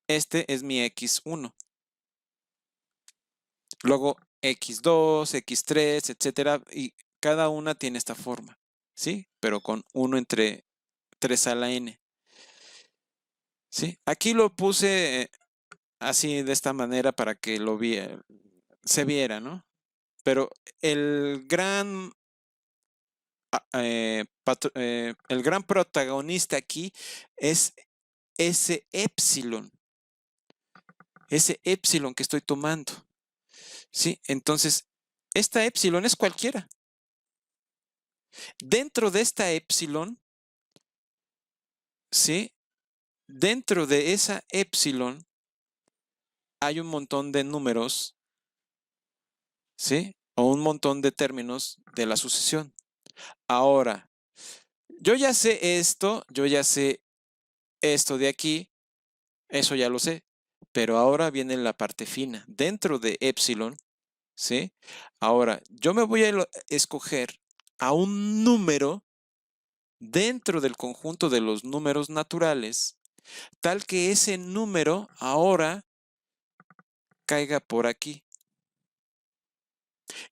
Este es mi x1. Luego x2, x3, etcétera. Y cada una tiene esta forma. ¿Sí? Pero con 1 entre 3 a la n. ¿Sí? Aquí lo puse así de esta manera para que se viera, ¿no? Pero el gran el gran protagonista aquí es ese epsilon que estoy tomando. ¿Sí? Entonces, esta epsilon es cualquiera. Dentro de esta epsilon, ¿sí? Dentro de esa epsilon hay un montón de números, ¿sí? O un montón de términos de la sucesión. Ahora, yo ya sé esto de aquí, eso ya lo sé, pero ahora viene la parte fina. Dentro de epsilon, ¿sí? Ahora, yo me voy a escoger a un número dentro del conjunto de los números naturales, tal que ese número ahora caiga por aquí.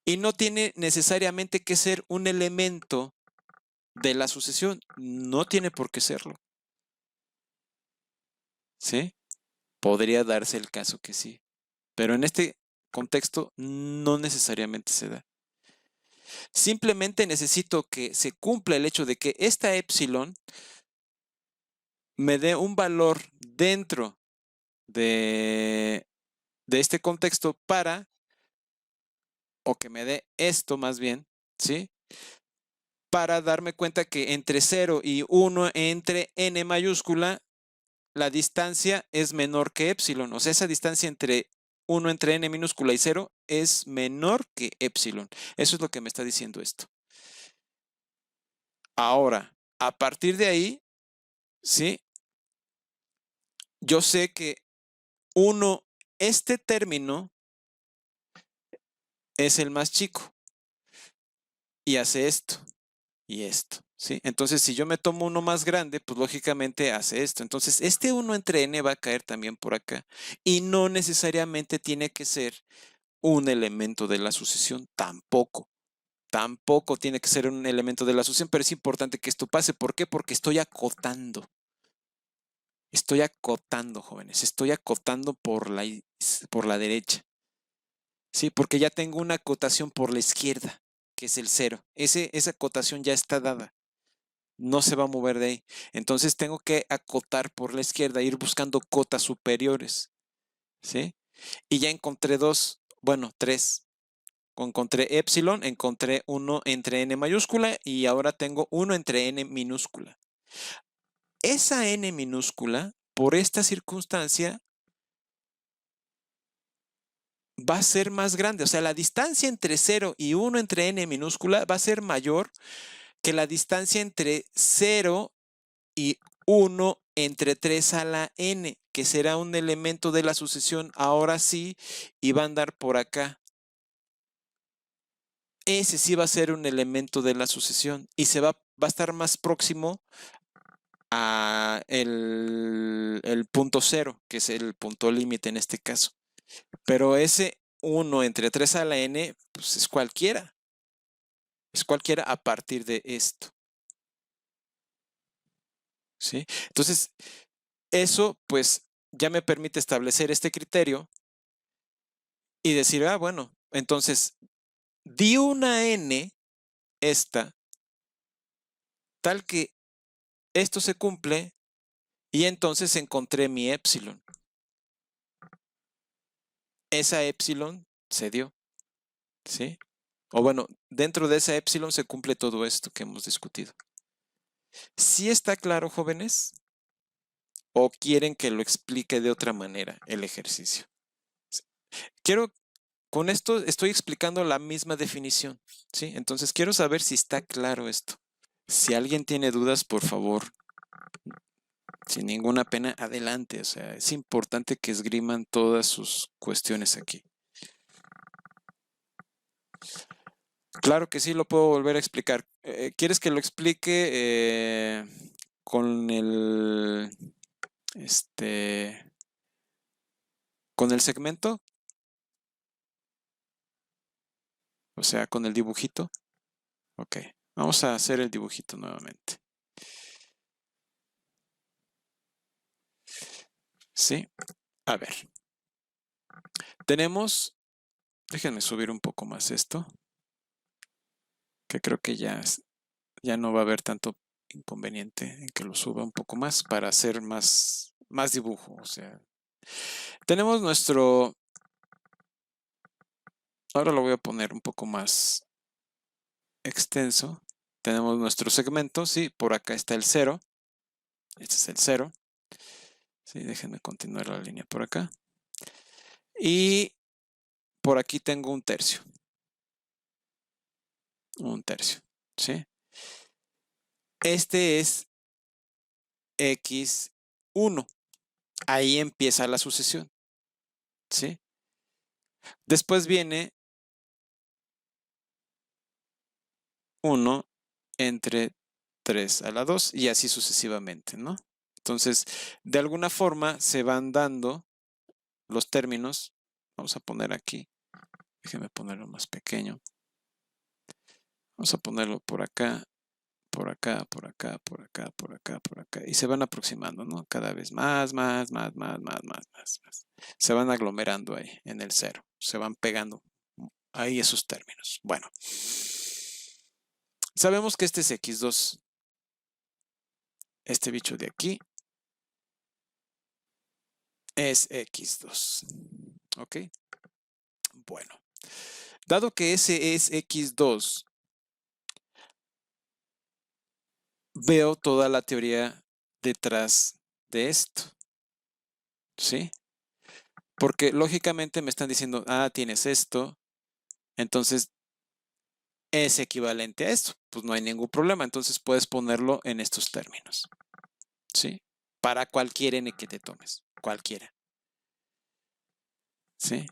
Y no tiene necesariamente que ser un elemento de la sucesión, no tiene por qué serlo. ¿Sí? Podría darse el caso que sí, pero en este contexto no necesariamente se da. Simplemente necesito que se cumpla el hecho de que esta epsilon me dé un valor dentro de este contexto o que me dé esto más bien, ¿sí? para darme cuenta que entre 0 y 1 entre n mayúscula, la distancia es menor que epsilon. O sea, esa distancia entre 1 entre n minúscula y 0 es menor que epsilon. Eso es lo que me está diciendo esto. Ahora, a partir de ahí, ¿sí? Yo sé que este término es el más chico y hace esto y esto, ¿sí? Entonces, si yo me tomo uno más grande, pues lógicamente hace esto. Entonces, este 1 entre n va a caer también por acá y no necesariamente tiene que ser un elemento de la sucesión, tampoco. Tampoco tiene que ser un elemento de la sucesión, pero es importante que esto pase. ¿Por qué? Porque estoy acotando. Estoy acotando, jóvenes. Estoy acotando por la derecha. Sí, porque ya tengo una acotación por la izquierda, que es el 0. Esa acotación ya está dada. No se va a mover de ahí. Entonces tengo que acotar por la izquierda, ir buscando cotas superiores. ¿Sí? Y ya encontré tres. Encontré epsilon, encontré 1 entre n mayúscula y ahora tengo 1 entre n minúscula. Esa n minúscula, por esta circunstancia, va a ser más grande. O sea, la distancia entre 0 y 1 entre n minúscula va a ser mayor que la distancia entre 0 y 1 entre 3 a la n, que será un elemento de la sucesión ahora sí, y va a andar por acá. Ese sí va a ser un elemento de la sucesión y va a estar más próximo a el punto 0, que es el punto límite en este caso. Pero ese 1 entre 3 a la n, pues es cualquiera. Es cualquiera a partir de esto. ¿Sí? Entonces, eso pues ya me permite establecer este criterio y decir, bueno, entonces di una n, esta, tal que esto se cumple y entonces encontré mi epsilon. Esa epsilon se dio, ¿sí? O bueno, dentro de esa epsilon se cumple todo esto que hemos discutido. ¿Sí está claro, jóvenes? ¿O quieren que lo explique de otra manera el ejercicio? Con esto estoy explicando la misma definición, ¿sí? Entonces quiero saber si está claro esto. Si alguien tiene dudas, por favor, sin ninguna pena, adelante. O sea, es importante que esgriman todas sus cuestiones aquí. Claro que sí, lo puedo volver a explicar. ¿Quieres que lo explique con con el segmento? O sea, con el dibujito. Ok, vamos a hacer el dibujito nuevamente. ¿Sí? A ver. Tenemos, déjenme subir un poco más esto, que creo que ya no va a haber tanto inconveniente en que lo suba un poco más para hacer más dibujo. O sea, tenemos ahora lo voy a poner un poco más extenso. Tenemos nuestro segmento, sí, por acá está el 0. Este es el 0. Sí, déjenme continuar la línea por acá. Y por aquí tengo un tercio. Un tercio, ¿sí? Este es x1. Ahí empieza la sucesión, ¿sí? Después viene 1 entre 3 a la 2 y así sucesivamente, ¿no? Entonces, de alguna forma se van dando los términos. Vamos a poner aquí, déjenme ponerlo más pequeño. Vamos a ponerlo por acá, por acá, por acá, por acá, por acá, por acá. Y se van aproximando, ¿no? Cada vez más. Se van aglomerando ahí en el 0. Se van pegando ahí esos términos. Bueno. Sabemos que este es x2. Este bicho de aquí es x2. ¿Ok? Bueno. Dado que ese es x2, veo toda la teoría detrás de esto, ¿sí? Porque lógicamente me están diciendo, ah, tienes esto, entonces es equivalente a esto. Pues no hay ningún problema, entonces puedes ponerlo en estos términos, ¿sí? Para cualquier n que te tomes, cualquiera, ¿sí?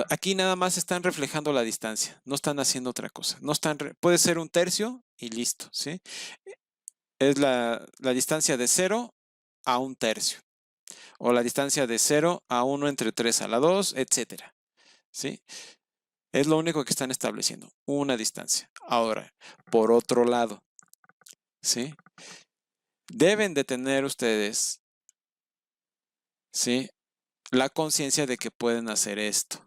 Aquí nada más están reflejando la distancia, no están haciendo otra cosa. No están, puede ser un tercio y listo, ¿sí? Es la distancia de 0 a un tercio, o la distancia de 0 a 1 entre 3 a la 2, etcétera, ¿sí? Es lo único que están estableciendo, una distancia. Ahora, por otro lado, ¿sí? Deben de tener ustedes, ¿sí? La conciencia de que pueden hacer esto.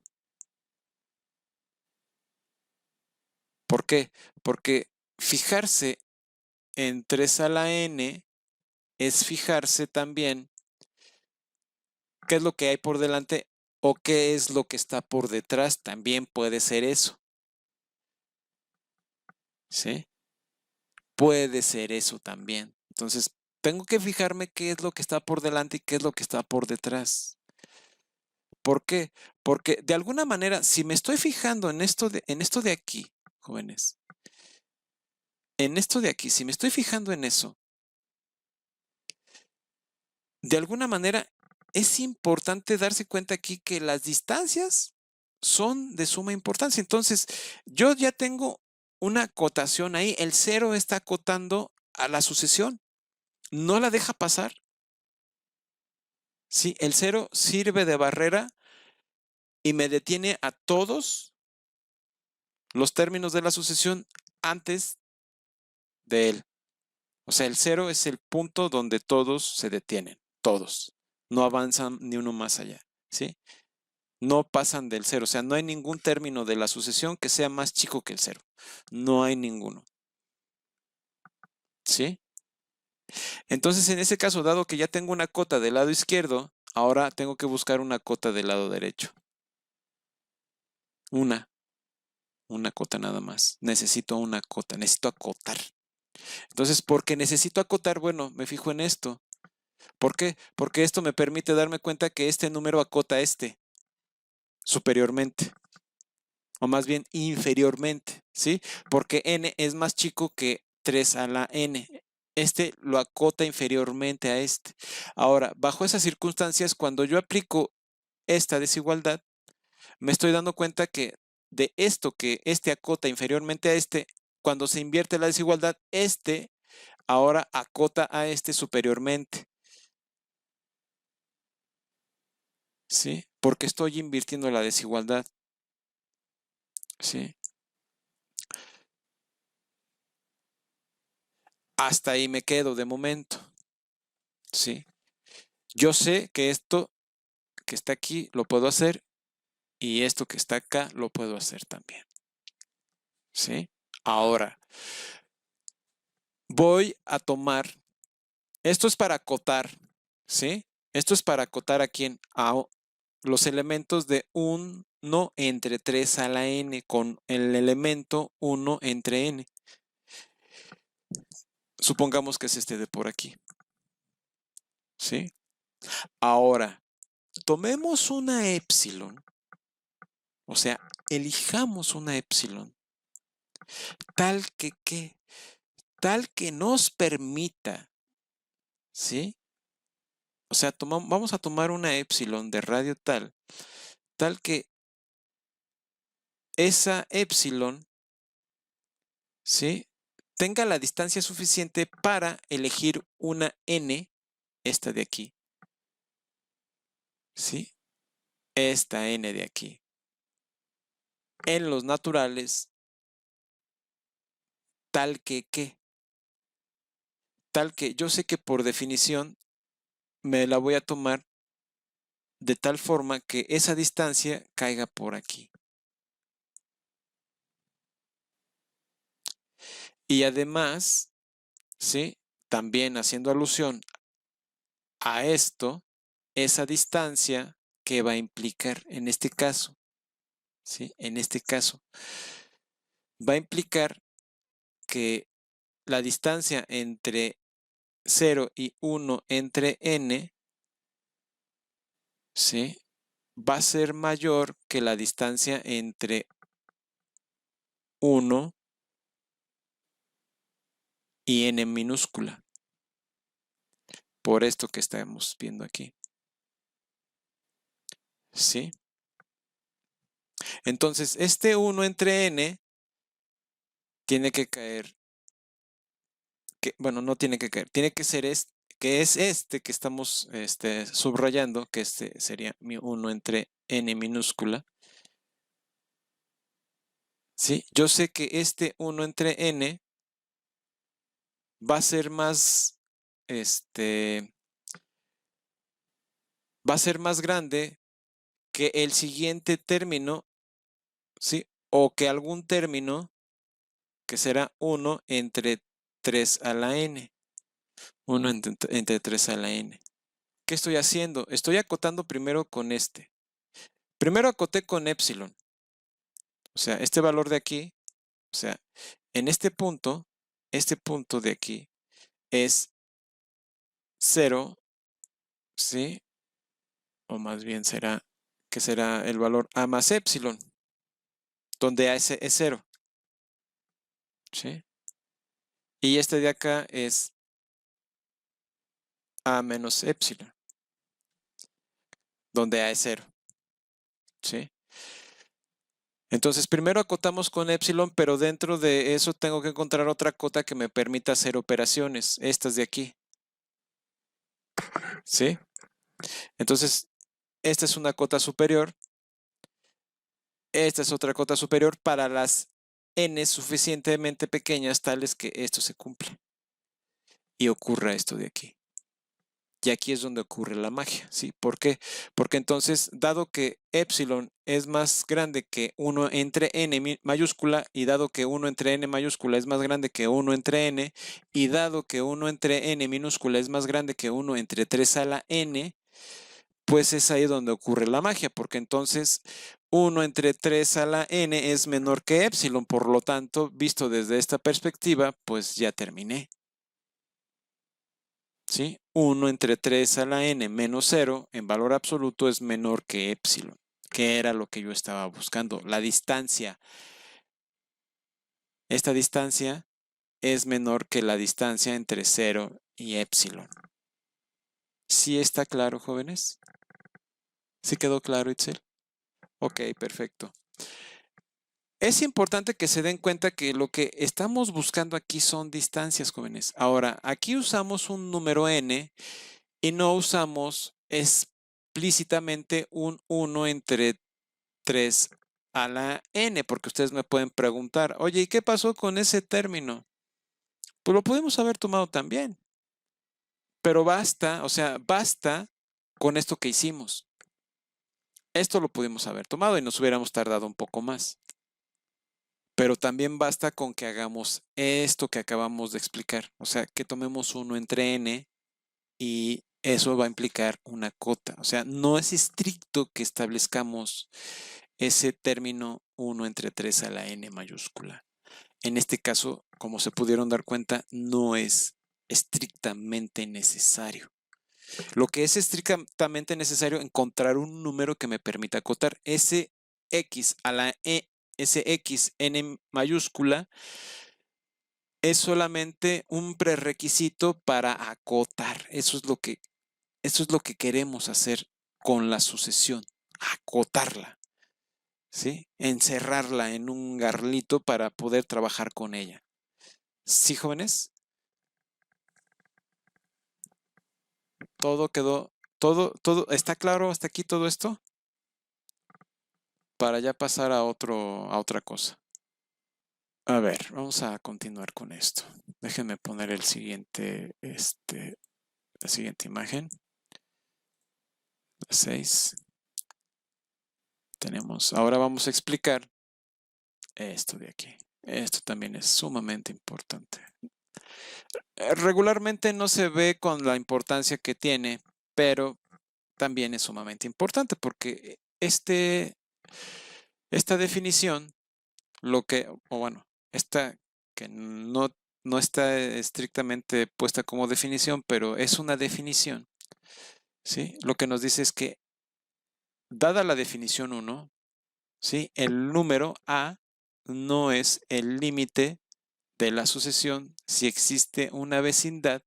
¿Por qué? Porque fijarse en 3 a la n es fijarse también qué es lo que hay por delante o qué es lo que está por detrás. También puede ser eso, ¿sí? Puede ser eso también. Entonces, tengo que fijarme qué es lo que está por delante y qué es lo que está por detrás. ¿Por qué? Porque de alguna manera, si me estoy fijando en esto de aquí, jóvenes, en esto de aquí, si me estoy fijando en eso, de alguna manera es importante darse cuenta aquí que las distancias son de suma importancia. Entonces, yo ya tengo una acotación ahí. El 0 está acotando a la sucesión. No la deja pasar. Sí, el 0 sirve de barrera y me detiene a todos los términos de la sucesión antes de él. O sea, el 0 es el punto donde todos se detienen, todos. No avanzan ni uno más allá, ¿sí? No pasan del 0, o sea, no hay ningún término de la sucesión que sea más chico que el 0. No hay ninguno, ¿sí? Entonces, en ese caso, dado que ya tengo una cota del lado izquierdo, ahora tengo que buscar una cota del lado derecho. Una cota nada más. Necesito una cota, necesito acotar. Entonces, porque necesito acotar, bueno, me fijo en esto. ¿Por qué? Porque esto me permite darme cuenta que este número acota este superiormente, o más bien inferiormente, ¿sí? Porque n es más chico que 3 a la n. Este lo acota inferiormente a este. Ahora, bajo esas circunstancias, cuando yo aplico esta desigualdad, me estoy dando cuenta que de esto que este acota inferiormente a este, cuando se invierte la desigualdad, este ahora acota a este superiormente. ¿Sí? Porque estoy invirtiendo la desigualdad. ¿Sí? Hasta ahí me quedo de momento. ¿Sí? Yo sé que esto que está aquí lo puedo hacer y esto que está acá lo puedo hacer también. ¿Sí? Ahora, voy a tomar, esto es para acotar, ¿sí? Esto es para acotar a quién, a los elementos de 1 entre 3 a la n con el elemento 1 entre n. Supongamos que es este de por aquí. ¿Sí? Ahora, tomemos una épsilon, o sea, elijamos una épsilon, tal tal que nos permita, ¿sí? O sea, vamos a tomar una épsilon de radio tal que esa épsilon, ¿sí? Tenga la distancia suficiente para elegir una n, esta de aquí, ¿sí? Esta n de aquí. En los naturales, tal que, tal que yo sé que por definición me la voy a tomar de tal forma que esa distancia caiga por aquí. Y además, ¿sí? También haciendo alusión a esto, esa distancia que va a implicar en este caso, ¿sí? En este caso, va a implicar que la distancia entre 0 y 1 entre n, ¿sí?, va a ser mayor que la distancia entre 1 y n minúscula. Por esto que estamos viendo aquí. ¿Sí? Entonces, este 1 entre n tiene que caer, bueno, no tiene que caer, tiene que ser este, que es este que estamos subrayando, que este sería mi 1 entre n minúscula. ¿Sí? Yo sé que este 1 entre n va a ser más, va a ser más grande que el siguiente término, ¿sí? O que algún término que será 1 entre 3 a la n. 1 entre 3 a la n. ¿Qué estoy haciendo? Estoy acotando primero con este. Primero acoté con epsilon. O sea, este valor de aquí, o sea, en este punto de aquí es 0, ¿sí? O más bien será, que será el valor a más epsilon, donde a es 0, ¿sí? Y este de acá es a menos epsilon, donde a es 0, ¿sí? Entonces, primero acotamos con epsilon, pero dentro de eso tengo que encontrar otra cota que me permita hacer operaciones, estas de aquí, ¿sí? Entonces, esta es una cota superior, esta es otra cota superior para las n suficientemente pequeñas tales que esto se cumple y ocurra esto de aquí. Y aquí es donde ocurre la magia, ¿sí? ¿Por qué? Porque entonces, dado que epsilon es más grande que 1 entre n mayúscula, y dado que 1 entre n mayúscula es más grande que 1 entre n, y dado que 1 entre n minúscula es más grande que 1 entre 3 a la n, pues es ahí donde ocurre la magia, porque entonces 1 entre 3 a la n es menor que epsilon, por lo tanto, visto desde esta perspectiva, pues ya terminé. ¿Sí? 1 entre 3 a la n menos 0 en valor absoluto es menor que epsilon, que era lo que yo estaba buscando. La distancia, esta distancia es menor que la distancia entre 0 y epsilon. ¿Sí está claro, jóvenes? ¿Sí quedó claro, Itzel? Ok, perfecto. Es importante que se den cuenta que lo que estamos buscando aquí son distancias, jóvenes. Ahora, aquí usamos un número n y no usamos explícitamente un 1 entre 3 a la n, porque ustedes me pueden preguntar, oye, ¿y qué pasó con ese término? Pues lo pudimos haber tomado también, pero basta, o sea, basta con esto que hicimos. Esto lo pudimos haber tomado y nos hubiéramos tardado un poco más. Pero también basta con que hagamos esto que acabamos de explicar, o sea, que tomemos 1 entre n y eso va a implicar una cota. O sea, no es estricto que establezcamos ese término 1 entre 3 a la n mayúscula. En este caso, como se pudieron dar cuenta, no es estrictamente necesario. Lo que es estrictamente necesario, encontrar un número que me permita acotar. Ese x a la e, ese x n mayúscula es solamente un prerequisito para acotar. Eso es lo que queremos hacer con la sucesión, acotarla, ¿sí? Encerrarla en un garlito para poder trabajar con ella. ¿Sí, jóvenes? Todo quedó, todo, ¿está claro hasta aquí todo esto? Para ya pasar a otra cosa. A ver, vamos a continuar con esto. Déjenme poner la siguiente imagen. La 6. Ahora vamos a explicar esto de aquí. Esto también es sumamente importante. Regularmente no se ve con la importancia que tiene, pero también es sumamente importante porque esta definición, esta que no no está estrictamente puesta como definición, pero es una definición, ¿sí? Lo que nos dice es que, dada la definición 1, ¿sí? El número A no es el límite de la sucesión si existe una vecindad,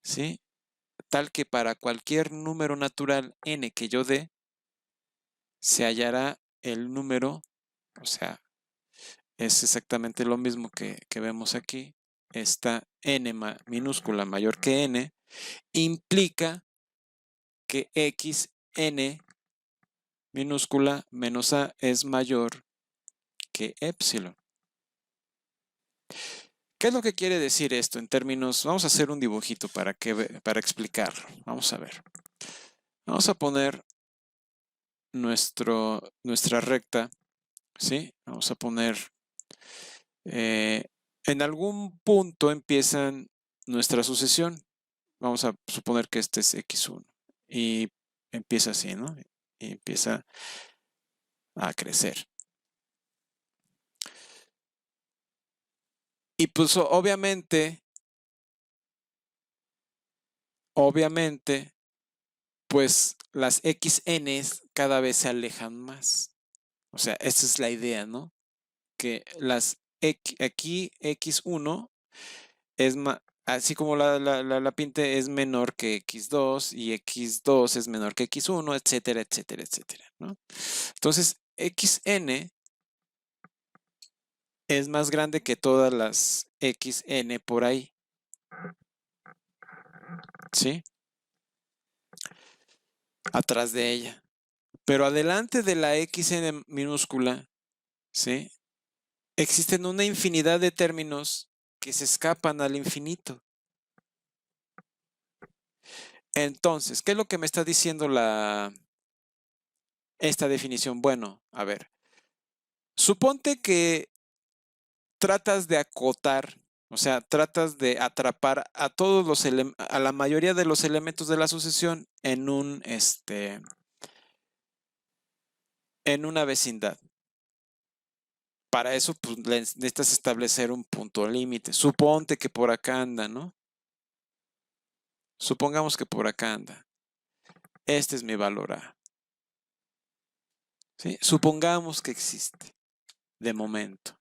¿sí? Tal que para cualquier número natural n que yo dé, se hallará el número, o sea, es exactamente lo mismo que vemos aquí. Esta n minúscula mayor que n implica que xn minúscula menos a es mayor que epsilon. ¿Qué es lo que quiere decir esto en términos? Vamos a hacer un dibujito para explicarlo. Vamos a ver. Vamos a poner nuestra recta, ¿sí? Vamos a poner, en algún punto empiezan nuestra sucesión. Vamos a suponer que este es x1 y empieza así, ¿no? Y empieza a crecer. Y pues obviamente, pues las xn's cada vez se alejan más. O sea, esa es la idea, ¿no? Que aquí x1 es más, así como la pinte es menor que x2 y x2 es menor que x1, etcétera, etcétera, etcétera, ¿no? Entonces, xn es más grande que todas las xn por ahí, ¿sí? Atrás de ella. Pero adelante de la xn minúscula, ¿sí? Existen una infinidad de términos que se escapan al infinito. Entonces, ¿qué es lo que me está diciendo esta definición? Bueno, a ver, suponte que tratas de acotar, o sea, tratas de atrapar a a la mayoría de los elementos de la sucesión en en una vecindad. Para eso, pues, necesitas establecer un punto límite. Suponte que por acá anda, ¿no? Supongamos que por acá anda. Este es mi valor A. ¿Sí? Supongamos que existe, de momento,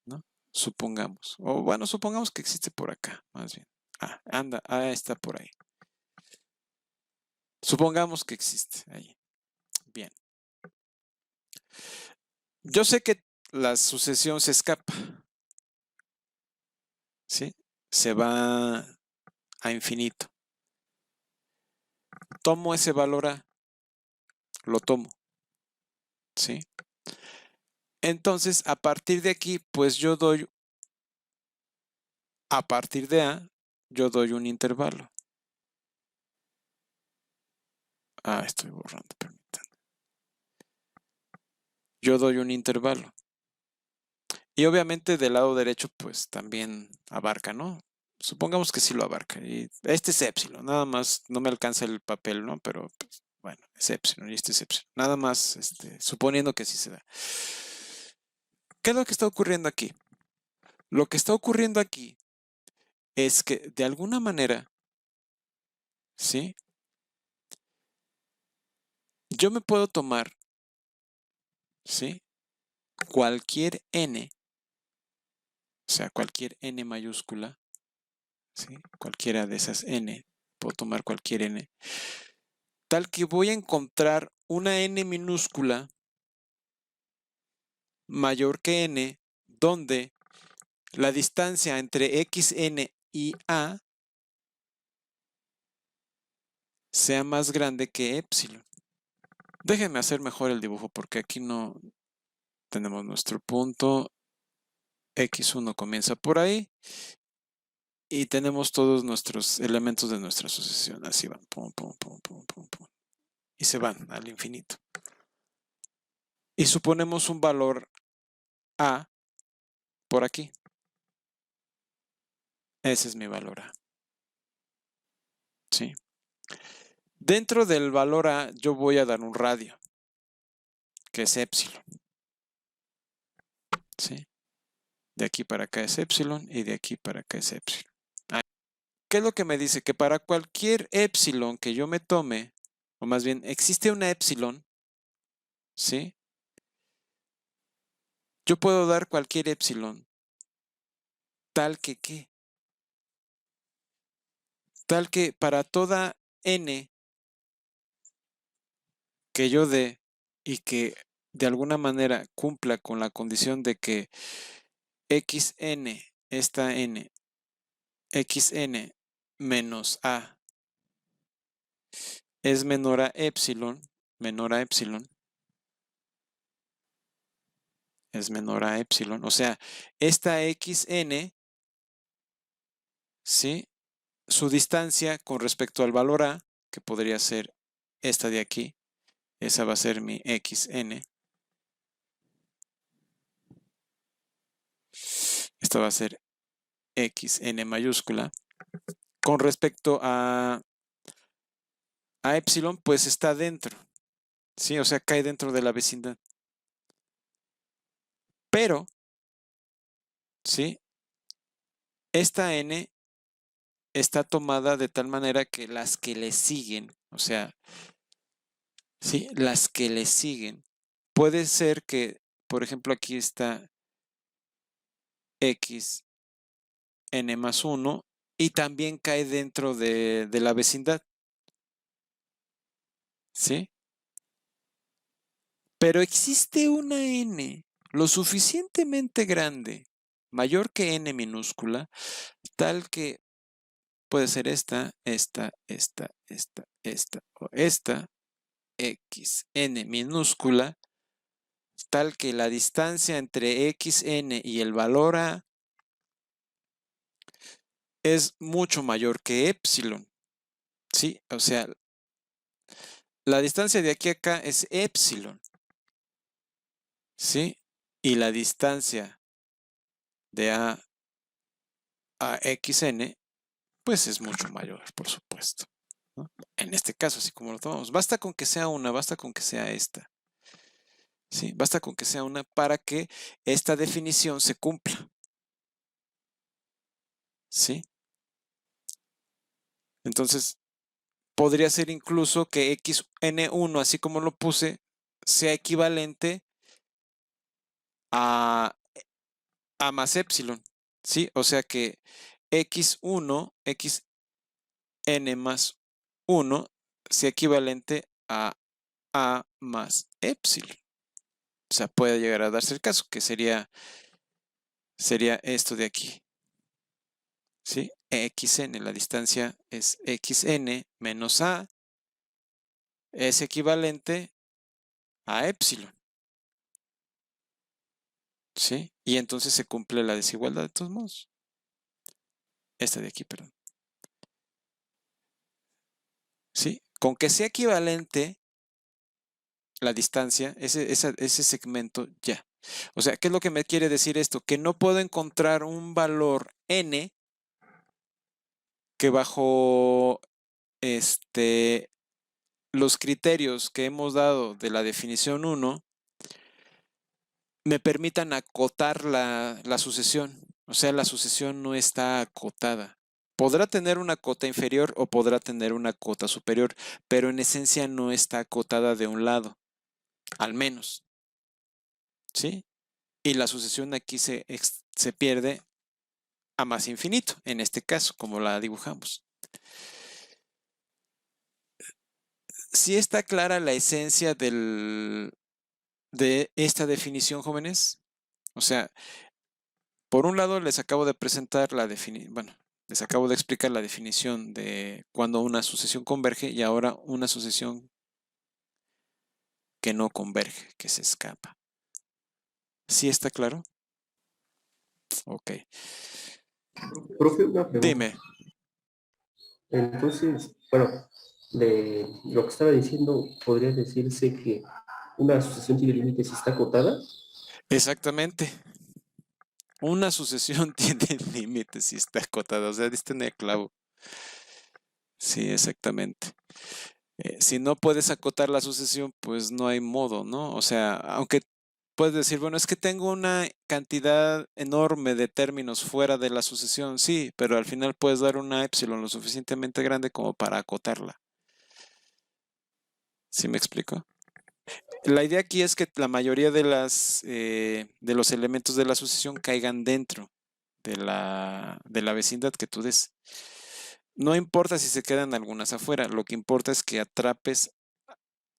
¿no? Supongamos. O bueno, supongamos que existe por acá, más bien. Anda, está por ahí. Supongamos que existe ahí. Bien. Yo sé que la sucesión se escapa, ¿sí? Se va a infinito. Tomo ese valor A, lo tomo, ¿sí? Entonces, a partir de aquí, pues yo doy, a partir de A, yo doy un intervalo. Estoy borrando, permítanme. Yo doy un intervalo. Y obviamente del lado derecho, pues también abarca, ¿no? Supongamos que sí lo abarca. Y este es epsilon, nada más, no me alcanza el papel, ¿no? Pero pues, bueno, es epsilon y este es epsilon. Nada más, suponiendo que sí se da. ¿Qué es lo que está ocurriendo aquí? Lo que está ocurriendo aquí es que de alguna manera, ¿sí? Yo me puedo tomar, ¿sí? Cualquier n, o sea, cualquier n mayúscula, ¿sí? Cualquiera de esas n, puedo tomar cualquier n, tal que voy a encontrar una n minúscula mayor que n, donde la distancia entre xn y a sea más grande que epsilon. Déjenme hacer mejor el dibujo porque aquí no tenemos nuestro punto. X1 comienza por ahí y tenemos todos nuestros elementos de nuestra sucesión. Así van, pum, pum, pum, pum, pum, pum. Y se van al infinito. Y suponemos un valor A por aquí. Ese es mi valor A. ¿Sí? Dentro del valor A yo voy a dar un radio, que es epsilon. ¿Sí? De aquí para acá es epsilon y de aquí para acá es epsilon. ¿Qué es lo que me dice? Que para cualquier epsilon que yo me tome, o más bien existe una epsilon, ¿sí? Yo puedo dar cualquier epsilon, tal que ¿qué? Tal que para toda n que yo dé y que de alguna manera cumpla con la condición de que xn, esta n, xn menos a es menor a epsilon, es menor a epsilon, o sea, esta xn, ¿sí? Su distancia con respecto al valor a, que podría ser esta de aquí, esa va a ser mi xn, esta va a ser xn mayúscula, con respecto a epsilon, pues está dentro, ¿sí? O sea, cae dentro de la vecindad. Pero, ¿sí? Esta n está tomada de tal manera que las que le siguen, o sea, ¿sí? Las que le siguen. Puede ser que, por ejemplo, aquí está x n más 1 y también cae dentro de la vecindad, ¿sí? Pero existe una n lo suficientemente grande, mayor que n minúscula, tal que puede ser esta o esta, x n minúscula, tal que la distancia entre xn y el valor a es mucho mayor que epsilon, ¿sí? O sea, la distancia de aquí a acá es epsilon, ¿sí? Y la distancia de a xn, pues es mucho mayor, por supuesto, ¿no? En este caso, así como lo tomamos, basta con que sea una, basta con que sea esta, ¿sí? Basta con que sea una para que esta definición se cumpla, ¿sí? Entonces, podría ser incluso que xn1, así como lo puse, sea equivalente a más epsilon, ¿sí? O sea que x1, xn más 1 sea equivalente a más epsilon. O sea, puede llegar a darse el caso, que sería esto de aquí, ¿sí? xn, la distancia es xn menos a, es equivalente a epsilon, ¿sí? Y entonces se cumple la desigualdad de todos modos. Esta de aquí, perdón. ¿Sí? Con que sea equivalente la distancia, ese segmento ya. O sea, ¿qué es lo que me quiere decir esto? Que no puedo encontrar un valor n que bajo los criterios que hemos dado de la definición 1 me permitan acotar la sucesión. O sea, la sucesión no está acotada. Podrá tener una cota inferior o podrá tener una cota superior, pero en esencia no está acotada de un lado, al menos, ¿sí? Y la sucesión aquí se pierde a más infinito, en este caso, como la dibujamos. ¿Sí está clara la esencia de esta definición, jóvenes? O sea, por un lado les acabo de presentar les acabo de explicar la definición de cuando una sucesión converge y ahora una sucesión que no converge, que se escapa. ¿Sí está claro? Ok. Profe, una pregunta. Dime. Entonces, bueno, de lo que estaba diciendo, podría decirse que una sucesión tiene límites si está acotada. Exactamente. Una sucesión tiene límites si está acotada. O sea, diste en el clavo. Sí, exactamente. Si no puedes acotar la sucesión, pues no hay modo, ¿no? O sea, aunque puedes decir, bueno, es que tengo una cantidad enorme de términos fuera de la sucesión, sí, pero al final puedes dar una epsilon lo suficientemente grande como para acotarla. ¿Sí me explico? La idea aquí es que la mayoría de los elementos de la sucesión caigan dentro de la vecindad que tú des. No importa si se quedan algunas afuera, lo que importa es que atrapes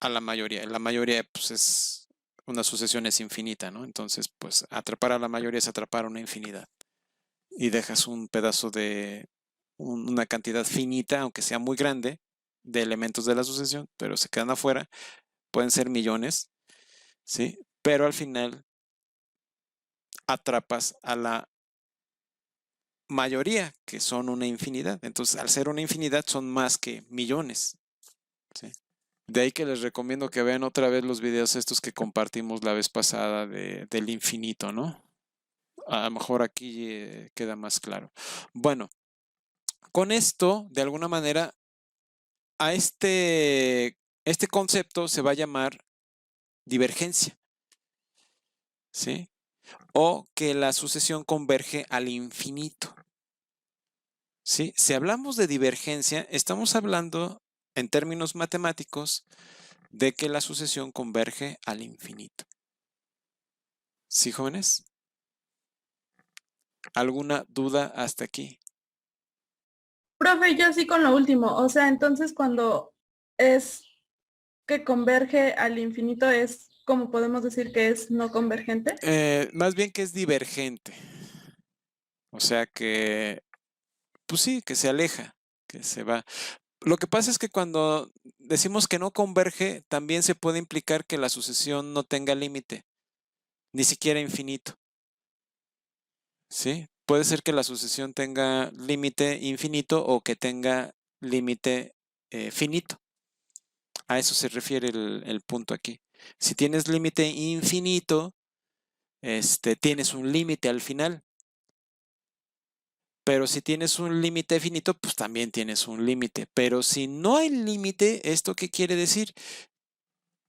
a la mayoría. La mayoría, pues, es una sucesión es infinita, ¿no? Entonces, pues, atrapar a la mayoría es atrapar una infinidad. Y dejas un pedazo de una cantidad finita, aunque sea muy grande, de elementos de la sucesión, pero se quedan afuera. Pueden ser millones, ¿sí? Pero al final atrapas a la mayoría, que son una infinidad. Entonces, al ser una infinidad, son más que millones, ¿sí? De ahí que les recomiendo que vean otra vez los videos estos que compartimos la vez pasada del infinito, ¿no? A lo mejor aquí queda más claro. Bueno, con esto, de alguna manera, a este concepto se va a llamar divergencia, ¿sí? O que la sucesión converge al infinito, ¿sí? Si hablamos de divergencia, estamos hablando en términos matemáticos de que la sucesión converge al infinito. ¿Sí, jóvenes? ¿Alguna duda hasta aquí? Profe, yo sí con lo último. O sea, entonces cuando es que converge al infinito es como podemos decir que es no convergente. Más bien que es divergente. O sea que, pues sí, que se aleja, que se va. Lo que pasa es que cuando decimos que no converge, también se puede implicar que la sucesión no tenga límite, ni siquiera infinito. ¿Sí? Puede ser que la sucesión tenga límite infinito o que tenga límite finito. A eso se refiere el punto aquí. Si tienes límite infinito, tienes un límite al final. Pero si tienes un límite finito, pues también tienes un límite. Pero si no hay límite, ¿esto qué quiere decir?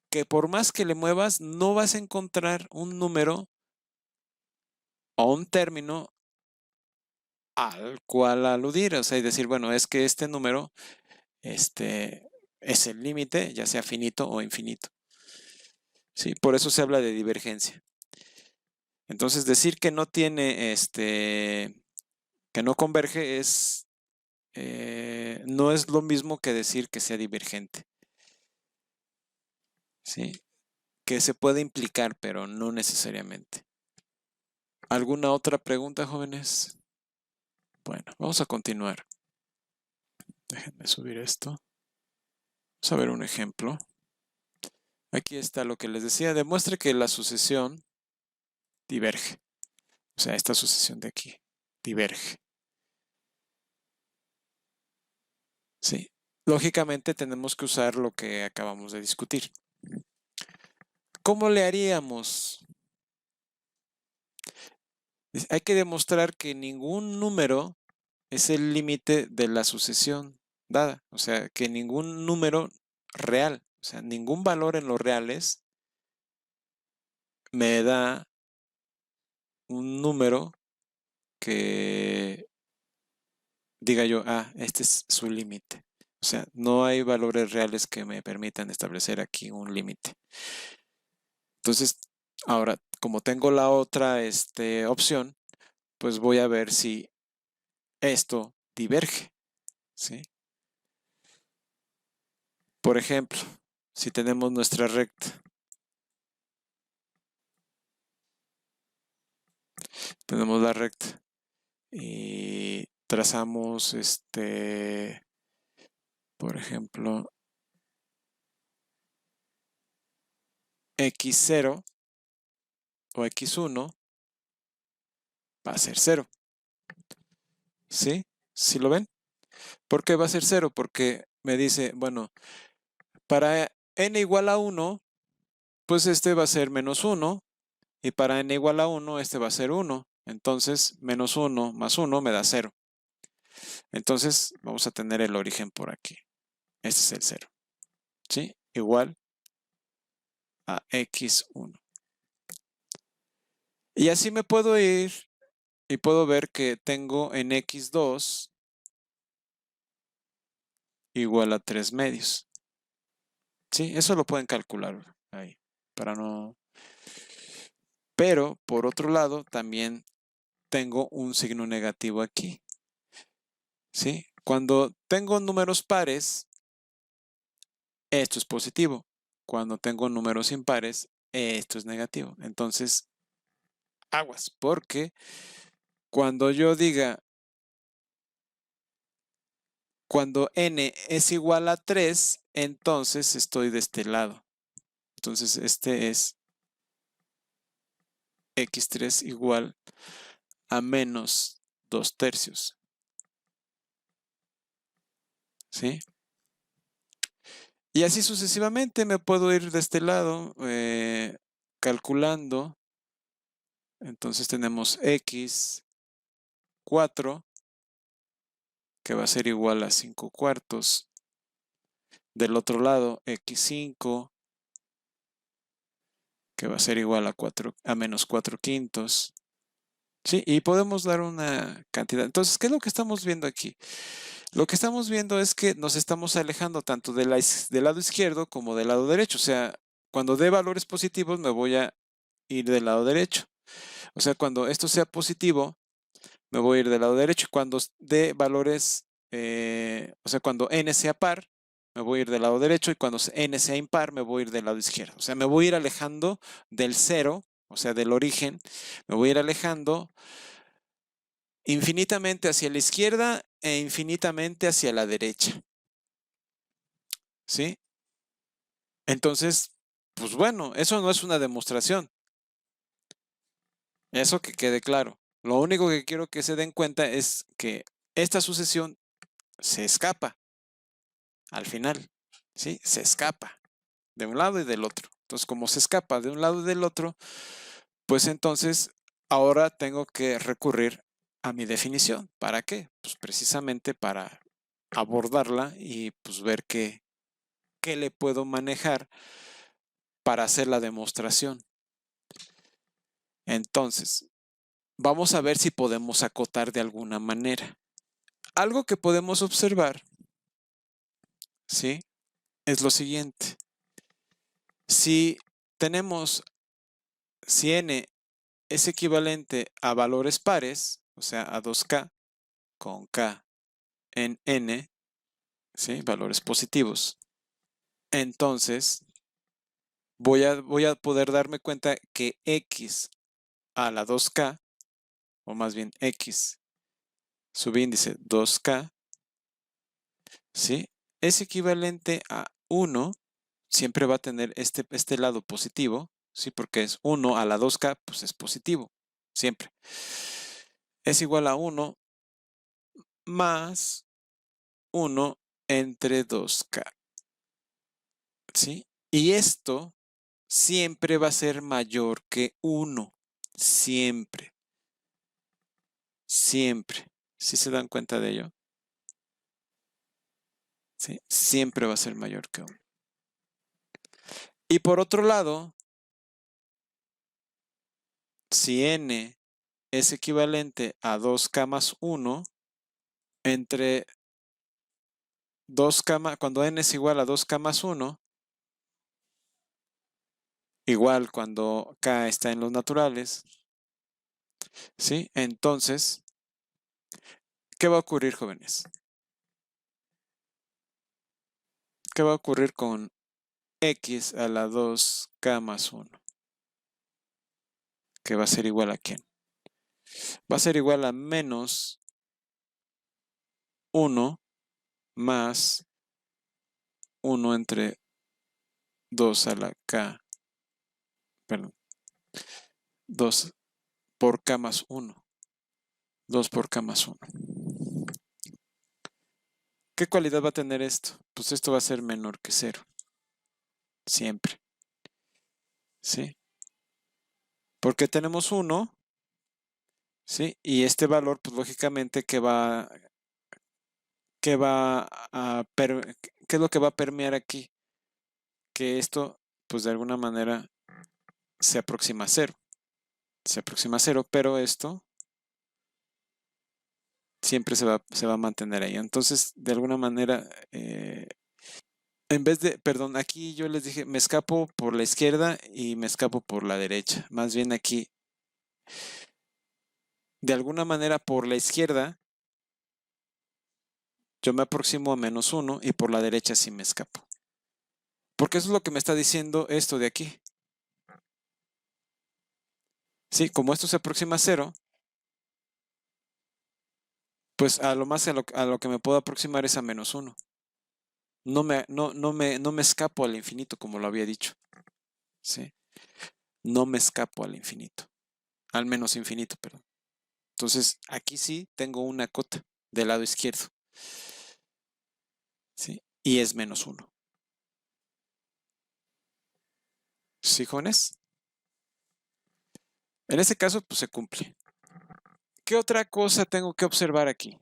Que por más que le muevas, no vas a encontrar un número o un término al cual aludir. O sea, y decir, bueno, es que este número es el límite, ya sea finito o infinito. Sí, por eso se habla de divergencia. Entonces, decir que no tiene, que no converge no es lo mismo que decir que sea divergente. ¿Sí? Que se puede implicar, pero no necesariamente. ¿Alguna otra pregunta, jóvenes? Bueno, vamos a continuar. Déjenme subir esto. Vamos a ver un ejemplo. Aquí está lo que les decía. Demuestre que la sucesión diverge. O sea, esta sucesión de aquí diverge. Sí. Lógicamente tenemos que usar lo que acabamos de discutir. ¿Cómo le haríamos? Hay que demostrar que ningún número es el límite de la sucesión dada. O sea, que ningún número real, o sea, ningún valor en los reales me da un número que diga yo, este es su límite. O sea, no hay valores reales que me permitan establecer aquí un límite. Entonces, ahora, como tengo la otra opción, pues voy a ver si esto diverge, ¿sí? Por ejemplo, si tenemos nuestra recta, tenemos la recta y trazamos por ejemplo, x0 o x1 va a ser 0. ¿Sí? ¿Sí lo ven? ¿Por qué va a ser 0? Porque me dice, bueno, para n igual a 1, pues este va a ser menos 1, y para n igual a 1, este va a ser 1. Entonces, menos 1 más 1 me da 0. Entonces, vamos a tener el origen por aquí. Este es el 0. ¿Sí? Igual a x1. Y así me puedo ir y puedo ver que tengo en x2 igual a 3 medios. Sí, eso lo pueden calcular ahí, para no... Pero, por otro lado, también tengo un signo negativo aquí. ¿Sí? Cuando tengo números pares, esto es positivo. Cuando tengo números impares, esto es negativo. Entonces, aguas, porque cuando yo diga, cuando n es igual a 3, entonces estoy de este lado. Entonces, este es x3 igual a menos 2/3. ¿Sí? Y así sucesivamente me puedo ir de este lado calculando. Entonces tenemos x4 que va a ser igual a 5/4. Del otro lado x5 que va a ser igual a menos 4/5. Sí, y podemos dar una cantidad. Entonces, ¿qué es lo que estamos viendo aquí? Lo que estamos viendo es que nos estamos alejando tanto del lado izquierdo como del lado derecho. O sea, cuando dé valores positivos me voy a ir del lado derecho. O sea, cuando esto sea positivo, me voy a ir del lado derecho. Cuando dé valores, o sea, cuando n sea par, me voy a ir del lado derecho. Y cuando n sea impar, me voy a ir del lado izquierdo. O sea, me voy a ir alejando del cero, o sea, del origen. Me voy a ir alejando infinitamente hacia la izquierda e infinitamente hacia la derecha. ¿Sí? Entonces, pues bueno, eso no es una demostración. Eso que quede claro. Lo único que quiero que se den cuenta es que esta sucesión se escapa al final. ¿Sí? Se escapa de un lado y del otro. Entonces, como se escapa de un lado y del otro, pues entonces ahora tengo que recurrir a mi definición. ¿Para qué? Pues precisamente para abordarla y pues ver qué le puedo manejar para hacer la demostración. Entonces, vamos a ver si podemos acotar de alguna manera. Algo que podemos observar, ¿sí? Es lo siguiente. Si tenemos, si n es equivalente a valores pares, o sea, a 2k con k en n, ¿sí? Valores positivos. Entonces, voy a poder darme cuenta que x a la 2k, o más bien x subíndice 2k, ¿sí? Es equivalente a 1, siempre va a tener este lado positivo, ¿sí? Porque es 1 a la 2k, pues es positivo, siempre. Es igual a 1 más 1 entre 2k, ¿sí? Y esto siempre va a ser mayor que 1, siempre, siempre. ¿Sí se dan cuenta de ello? ¿Sí? Siempre va a ser mayor que 1. Y por otro lado, si n es equivalente a 2k más 1, entre 2k, cuando n es igual a 2k más 1, igual cuando k está en los naturales, ¿sí? Entonces, ¿qué va a ocurrir, jóvenes? ¿Qué va a ocurrir con x a la 2k más 1? ¿Que va a ser igual a quién? Va a ser igual a menos 1 más 1 entre 2 a la k, perdón, 2 por k más 1. 2 por k más 1. ¿Qué cualidad va a tener esto? Pues esto va a ser menor que 0. Siempre. ¿Sí? Porque tenemos 1, ¿sí? Y este valor, pues lógicamente, ¿qué es lo que va a permear aquí? Que esto, pues de alguna manera, se aproxima a 0. se aproxima a 0, pero esto siempre se va a mantener ahí. Entonces, de alguna manera, en vez de, perdón, aquí yo les dije, me escapo por la izquierda y me escapo por la derecha. Más bien aquí, de alguna manera por la izquierda, yo me aproximo a -1 y por la derecha sí me escapo. Porque eso es lo que me está diciendo esto de aquí. Sí, como esto se aproxima a 0, pues a lo más a lo que me puedo aproximar es a -1. No me escapo al infinito, como lo había dicho. ¿Sí? No me escapo al infinito. Al menos infinito, perdón. Entonces, aquí sí tengo una cota del lado izquierdo. ¿Sí? Y es -1. ¿Sí, jóvenes? En este caso, pues se cumple. ¿Qué otra cosa tengo que observar aquí?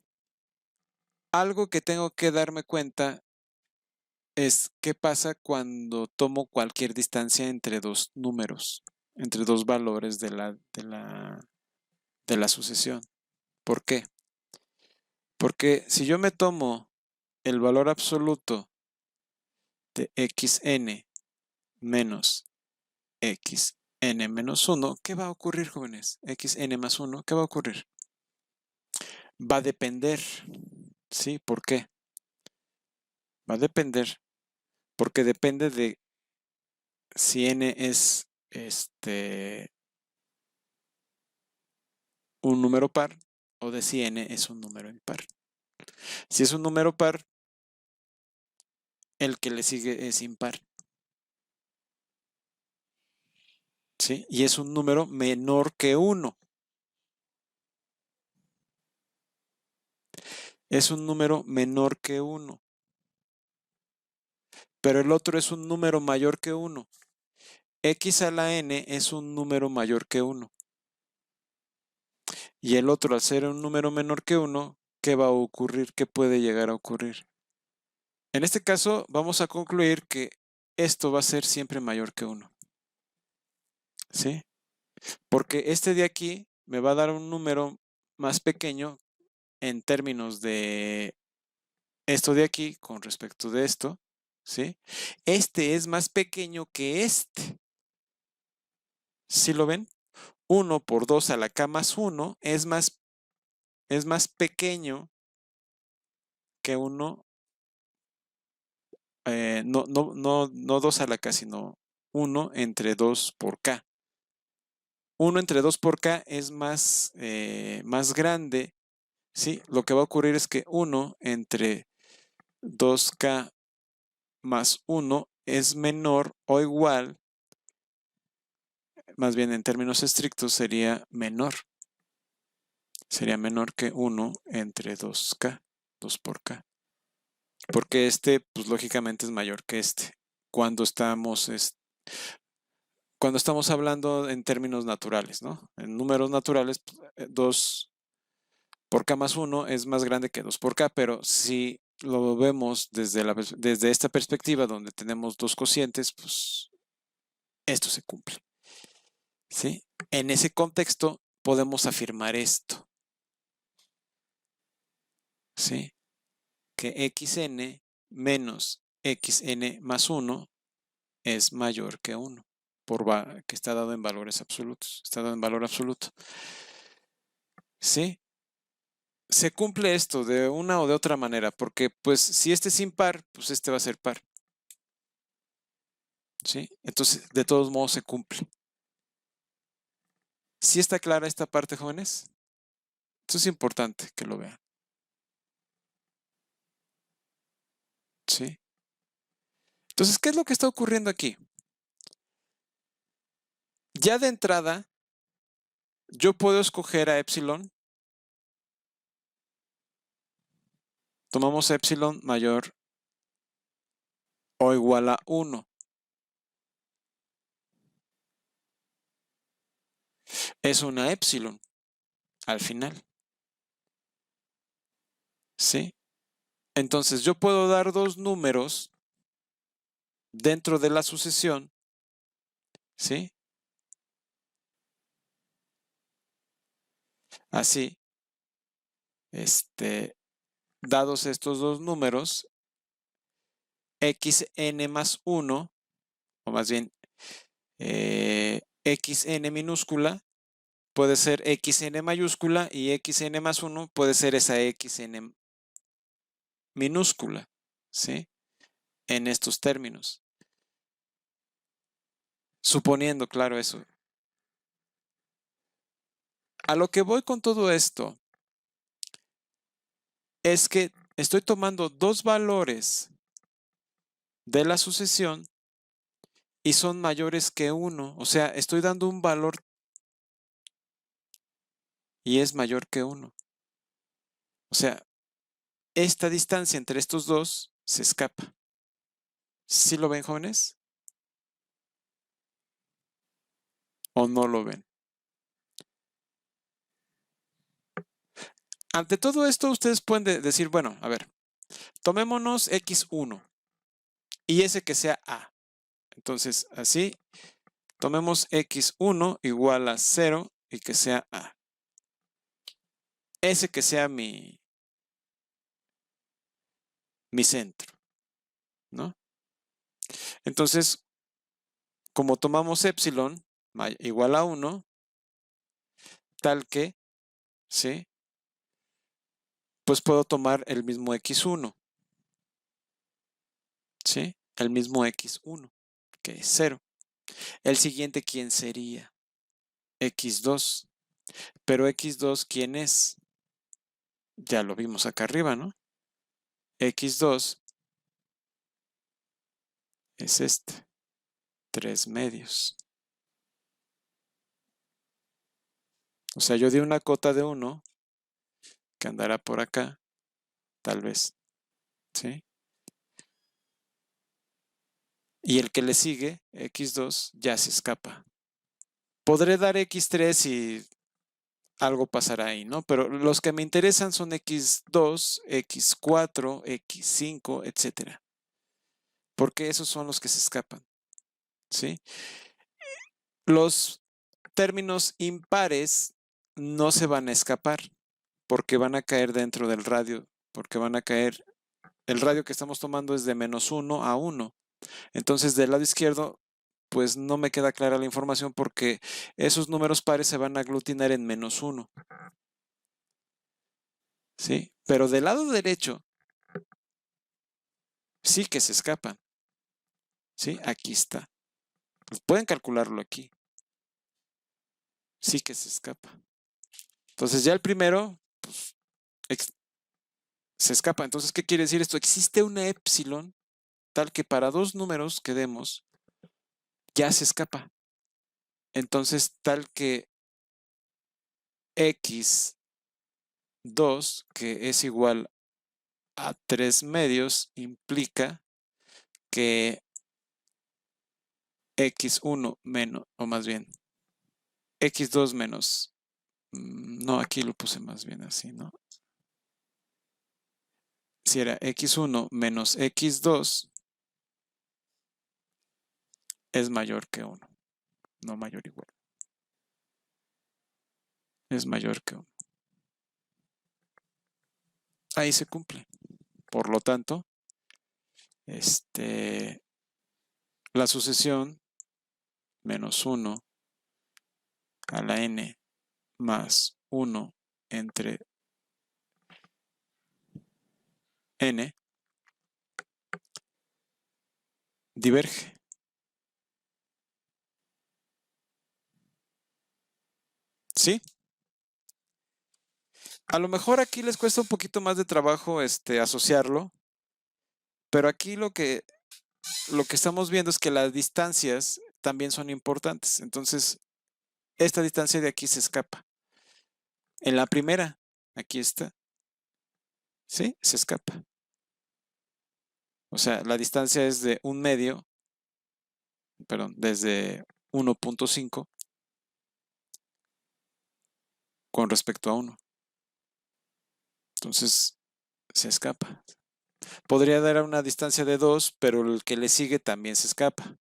Algo que tengo que darme cuenta es qué pasa cuando tomo cualquier distancia entre dos números, entre dos valores de la sucesión. ¿Por qué? Porque si yo me tomo el valor absoluto de xn menos xn menos 1, ¿qué va a ocurrir, jóvenes? Xn más 1, ¿qué va a ocurrir? Va a depender. ¿Sí? ¿Por qué? Va a depender. Porque depende de si n es un número par o de si n es un número impar. Si es un número par, el que le sigue es impar. ¿Sí? Y es un número menor que 1. Es un número menor que 1. Pero el otro es un número mayor que 1. X a la n es un número mayor que 1. Y el otro, al ser un número menor que 1, ¿qué va a ocurrir? ¿Qué puede llegar a ocurrir? En este caso, vamos a concluir que esto va a ser siempre mayor que 1. ¿Sí? Porque este de aquí me va a dar un número más pequeño en términos de esto de aquí con respecto de esto. ¿Sí? Este es más pequeño que este. ¿Sí lo ven? 1 por 2 a la k más 1 es más pequeño que 1, no 2 a la k, sino 1 entre 2 por k. 1 entre 2 por k es más grande, ¿sí? Lo que va a ocurrir es que 1 entre 2k más 1 es menor o igual, más bien en términos estrictos sería menor. Sería menor que 1 entre 2k, 2 por k. Porque este, pues lógicamente es mayor que este. Cuando estamos hablando en términos naturales, ¿no? En números naturales, 2 por k más 1 es más grande que 2 por k, pero si lo vemos desde esta perspectiva donde tenemos dos cocientes, pues esto se cumple. ¿Sí? En ese contexto podemos afirmar esto. ¿Sí? Que xn menos xn más 1 es mayor que 1, que está dado en valores absolutos, está dado en valor absoluto. ¿Sí? Se cumple esto de una o de otra manera, porque pues si este es impar, pues este va a ser par. ¿Sí? Entonces, de todos modos se cumple. ¿Sí está clara esta parte, jóvenes? Esto es importante que lo vean. ¿Sí? Entonces, ¿qué es lo que está ocurriendo aquí? Ya de entrada, yo puedo escoger a epsilon. Tomamos epsilon mayor o igual a 1. Es una epsilon al final. ¿Sí? Entonces yo puedo dar dos números dentro de la sucesión, ¿sí? Así, dados estos dos números, xn más 1, o más bien xn minúscula, puede ser xn mayúscula y xn más 1 puede ser esa xn minúscula, ¿sí? En estos términos. Suponiendo, claro, eso. A lo que voy con todo esto es que estoy tomando dos valores de la sucesión y son mayores que 1. O sea, estoy dando un valor y es mayor que 1. O sea, esta distancia entre estos dos se escapa. ¿Sí lo ven, jóvenes? ¿O no lo ven? Ante todo esto, ustedes pueden decir, bueno, a ver, tomémonos x1 y ese que sea a. Entonces, así, tomemos x1 igual a 0 y que sea a. Ese que sea mi centro, ¿no? Entonces, como tomamos epsilon igual a 1, tal que, ¿sí? Pues puedo tomar el mismo x1, ¿sí? El mismo x1, que es 0. El siguiente, ¿quién sería? x2. Pero x2, ¿quién es? Ya lo vimos acá arriba, ¿no? x2 es 3 medios. O sea, yo di una cota de 1 que andará por acá, tal vez, ¿sí? Y el que le sigue, x2, ya se escapa. Podré dar x3 y algo pasará ahí, ¿no? Pero los que me interesan son x2, x4, x5, etcétera. Porque esos son los que se escapan, ¿sí? Los términos impares no se van a escapar porque van a caer dentro del radio, porque van a caer, el radio que estamos tomando es de -1 a 1. Entonces, del lado izquierdo, pues no me queda clara la información porque esos números pares se van a aglutinar en -1. ¿Sí? Pero del lado derecho, sí que se escapan. ¿Sí? Aquí está. Pueden calcularlo aquí. Sí que se escapa. Entonces ya el primero, pues, se escapa. Entonces, ¿qué quiere decir esto? Existe una epsilon tal que para dos números que demos, ya se escapa. Entonces, tal que x2, que es igual a 3 medios, implica que x1 menos, o más bien, x2 menos, no, aquí lo puse más bien así, ¿no? Si era x1 menos x2 es mayor que 1, no mayor igual. Es mayor que 1. Ahí se cumple. Por lo tanto, la sucesión -1 a la n más 1 entre n diverge. ¿Sí? A lo mejor aquí les cuesta un poquito más de trabajo asociarlo, pero aquí lo que estamos viendo es que las distancias también son importantes. Entonces, esta distancia de aquí se escapa. En la primera, aquí está. ¿Sí? Se escapa. O sea, la distancia es de 1 medio, perdón, desde 1.5 con respecto a 1. Entonces, se escapa. Podría dar a una distancia de 2, pero el que le sigue también se escapa.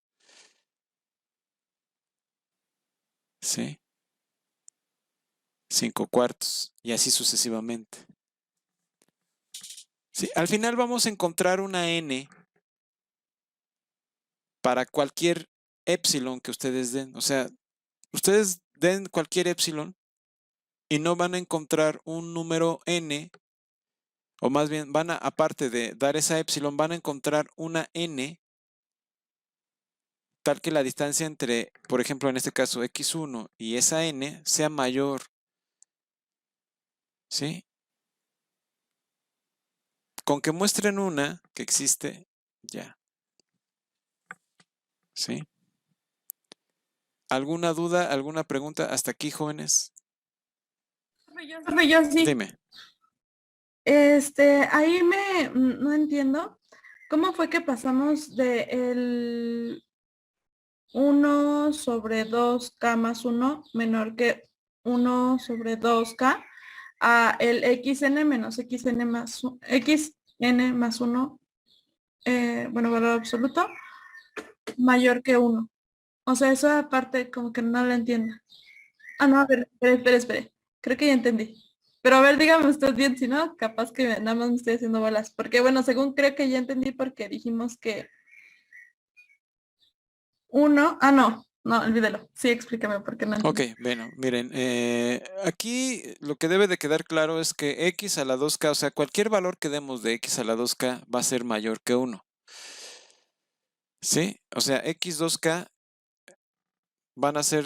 ¿Sí? 5/4 y así sucesivamente. Sí, al final vamos a encontrar una n para cualquier epsilon que ustedes den. O sea, ustedes den cualquier epsilon y no van a encontrar un número n, o más bien van a, aparte de dar esa epsilon, van a encontrar una n tal que la distancia entre, por ejemplo, en este caso x1 y esa n sea mayor. ¿Sí? Con que muestren una que existe, ya. ¿Sí? ¿Alguna duda, alguna pregunta hasta aquí, jóvenes? Profe, yo sí. Dime. Ahí no entiendo. ¿Cómo fue que pasamos de el 1/2k más 1 menor que 1/2k a el xn menos xn más xn más 1, bueno, valor absoluto, mayor que 1? O sea, esa parte como que no la entiendo. Ah, no, a ver, espere. Creo que ya entendí. Pero a ver, dígame usted bien, si no, capaz que nada más me estoy haciendo bolas. Porque bueno, según creo que ya entendí porque dijimos que no, olvídelo. Sí, explícame porque no Ok, entiendo. bueno, miren, aquí lo que debe de quedar claro es que x a la 2k, o sea, cualquier valor que demos de x a la 2k va a ser mayor que 1. ¿Sí? O sea, x2k van a ser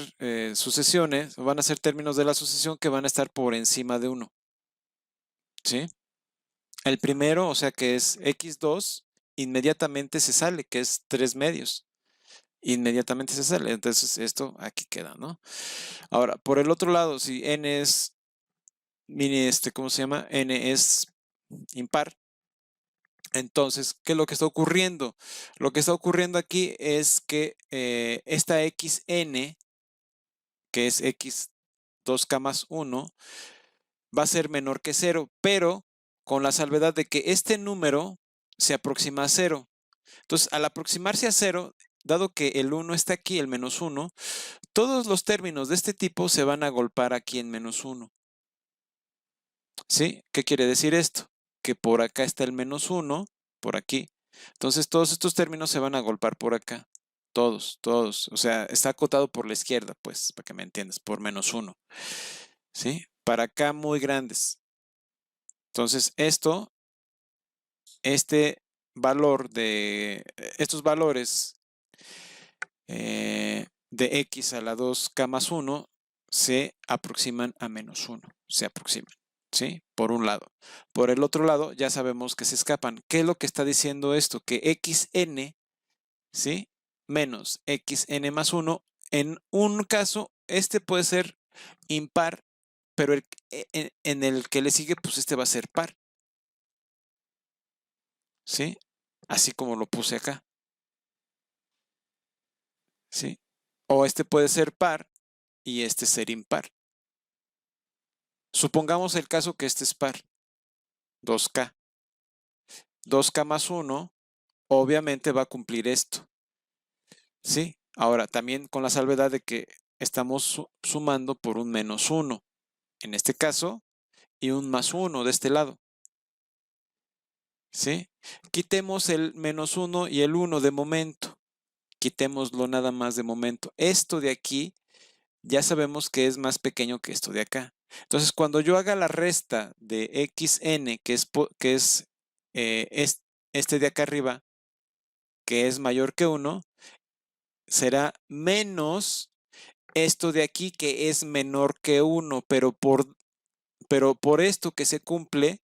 sucesiones, o van a ser términos de la sucesión que van a estar por encima de 1. ¿Sí? El primero, o sea, que es x2, inmediatamente se sale, que es 3 medios. Inmediatamente se sale. Entonces, esto aquí queda, ¿no? Ahora, por el otro lado, si n es ¿cómo se llama? N es impar. Entonces, ¿qué es lo que está ocurriendo? Lo que está ocurriendo aquí es que esta xn, que es x2k más 1, va a ser menor que 0, pero con la salvedad de que este número se aproxima a 0. Entonces, al aproximarse a 0, dado que el 1 está aquí, el menos 1, todos los términos de este tipo se van a agolpar aquí en menos 1. ¿Sí? ¿Qué quiere decir esto? Que por acá está el menos 1, por aquí. Entonces todos estos términos se van a agolpar por acá. Todos. O sea, está acotado por la izquierda, pues, para que me entiendas, por menos 1. ¿Sí? Para acá muy grandes. Entonces este valor de, estos valores de x a la 2k más 1 se aproximan a menos 1. Se aproximan. ¿Sí? Por un lado. Por el otro lado, ya sabemos que se escapan. ¿Qué es lo que está diciendo esto? Que xn, ¿sí? Menos xn más 1, en un caso, este puede ser impar, pero en el que le sigue, pues este va a ser par. ¿Sí? Así como lo puse acá. ¿Sí? O este puede ser par y este ser impar. Supongamos el caso que este es par. 2k. 2k más 1, obviamente va a cumplir esto. ¿Sí? Ahora, también con la salvedad de que estamos sumando por un menos 1, en este caso, y un más 1 de este lado. ¿Sí? Quitemos el menos 1 y el 1 de momento. Quitémoslo nada más de momento. Esto de aquí ya sabemos que es más pequeño que esto de acá. Entonces, cuando yo haga la resta de xn, que es este de acá arriba, que es mayor que 1, será menos esto de aquí, que es menor que 1, pero por esto que se cumple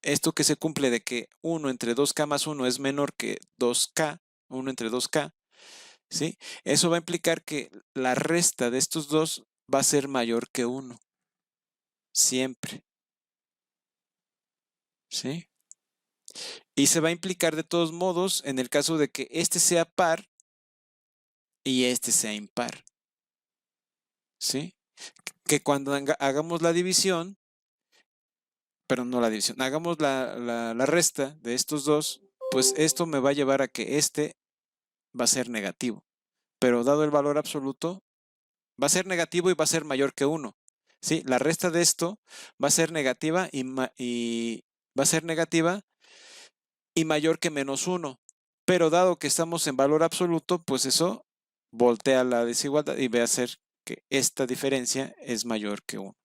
de que 1 entre 2k más 1 es menor que 2k, 1 entre 2k, ¿sí? Eso va a implicar que la resta de estos dos va a ser mayor que 1, siempre, ¿sí? Y se va a implicar de todos modos en el caso de que este sea par y este sea impar, ¿sí? Que cuando hagamos la división, pero no la división, hagamos la resta de estos dos, pues esto me va a llevar a que este va a ser negativo. Pero dado el valor absoluto, va a ser negativo y va a ser mayor que 1. ¿sí? La resta de esto va a ser negativa y va a ser negativa y mayor que -1. Pero dado que estamos en valor absoluto, pues eso voltea la desigualdad y va a ser que esta diferencia es mayor que 1.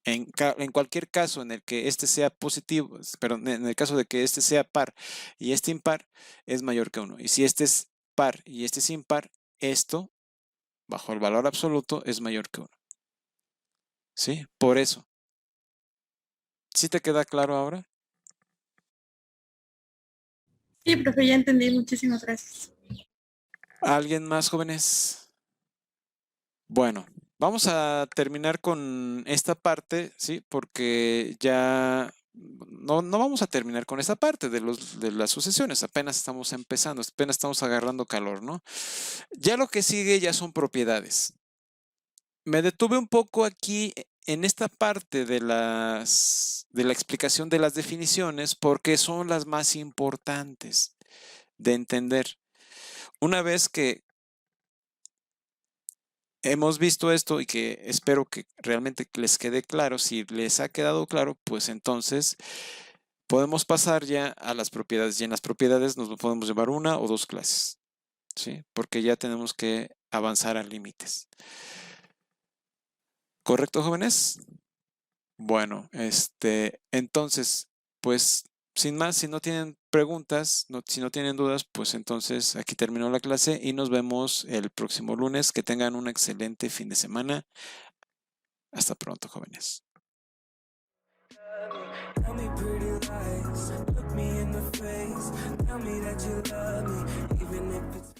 En cualquier caso en el que este sea positivo, perdón, en el caso de que este sea par y este impar, es mayor que 1. Y si este es par y este es impar, esto, bajo el valor absoluto, es mayor que 1. ¿Sí? Por eso. ¿Sí te queda claro ahora? Sí, profe, ya entendí. Muchísimas gracias. ¿Alguien más, jóvenes? Bueno, vamos a terminar con esta parte, ¿sí? Porque ya no vamos a terminar con esta parte de las sucesiones, apenas estamos empezando, apenas estamos agarrando calor, ¿no? Ya lo que sigue ya son propiedades. Me detuve un poco aquí en esta parte de la explicación de las definiciones porque son las más importantes de entender. Una vez que hemos visto esto y que espero que realmente les quede claro, si les ha quedado claro, pues entonces podemos pasar ya a las propiedades y en las propiedades nos podemos llevar una o dos clases, ¿sí? Porque ya tenemos que avanzar a límites. ¿Correcto, jóvenes? Bueno, entonces, pues sin más, si no tienen preguntas, si no tienen dudas, pues entonces aquí terminó la clase y nos vemos el próximo lunes. Que tengan un excelente fin de semana. Hasta pronto, jóvenes. Tell me pretty lies, look me in the face, tell me that you love me, even if it's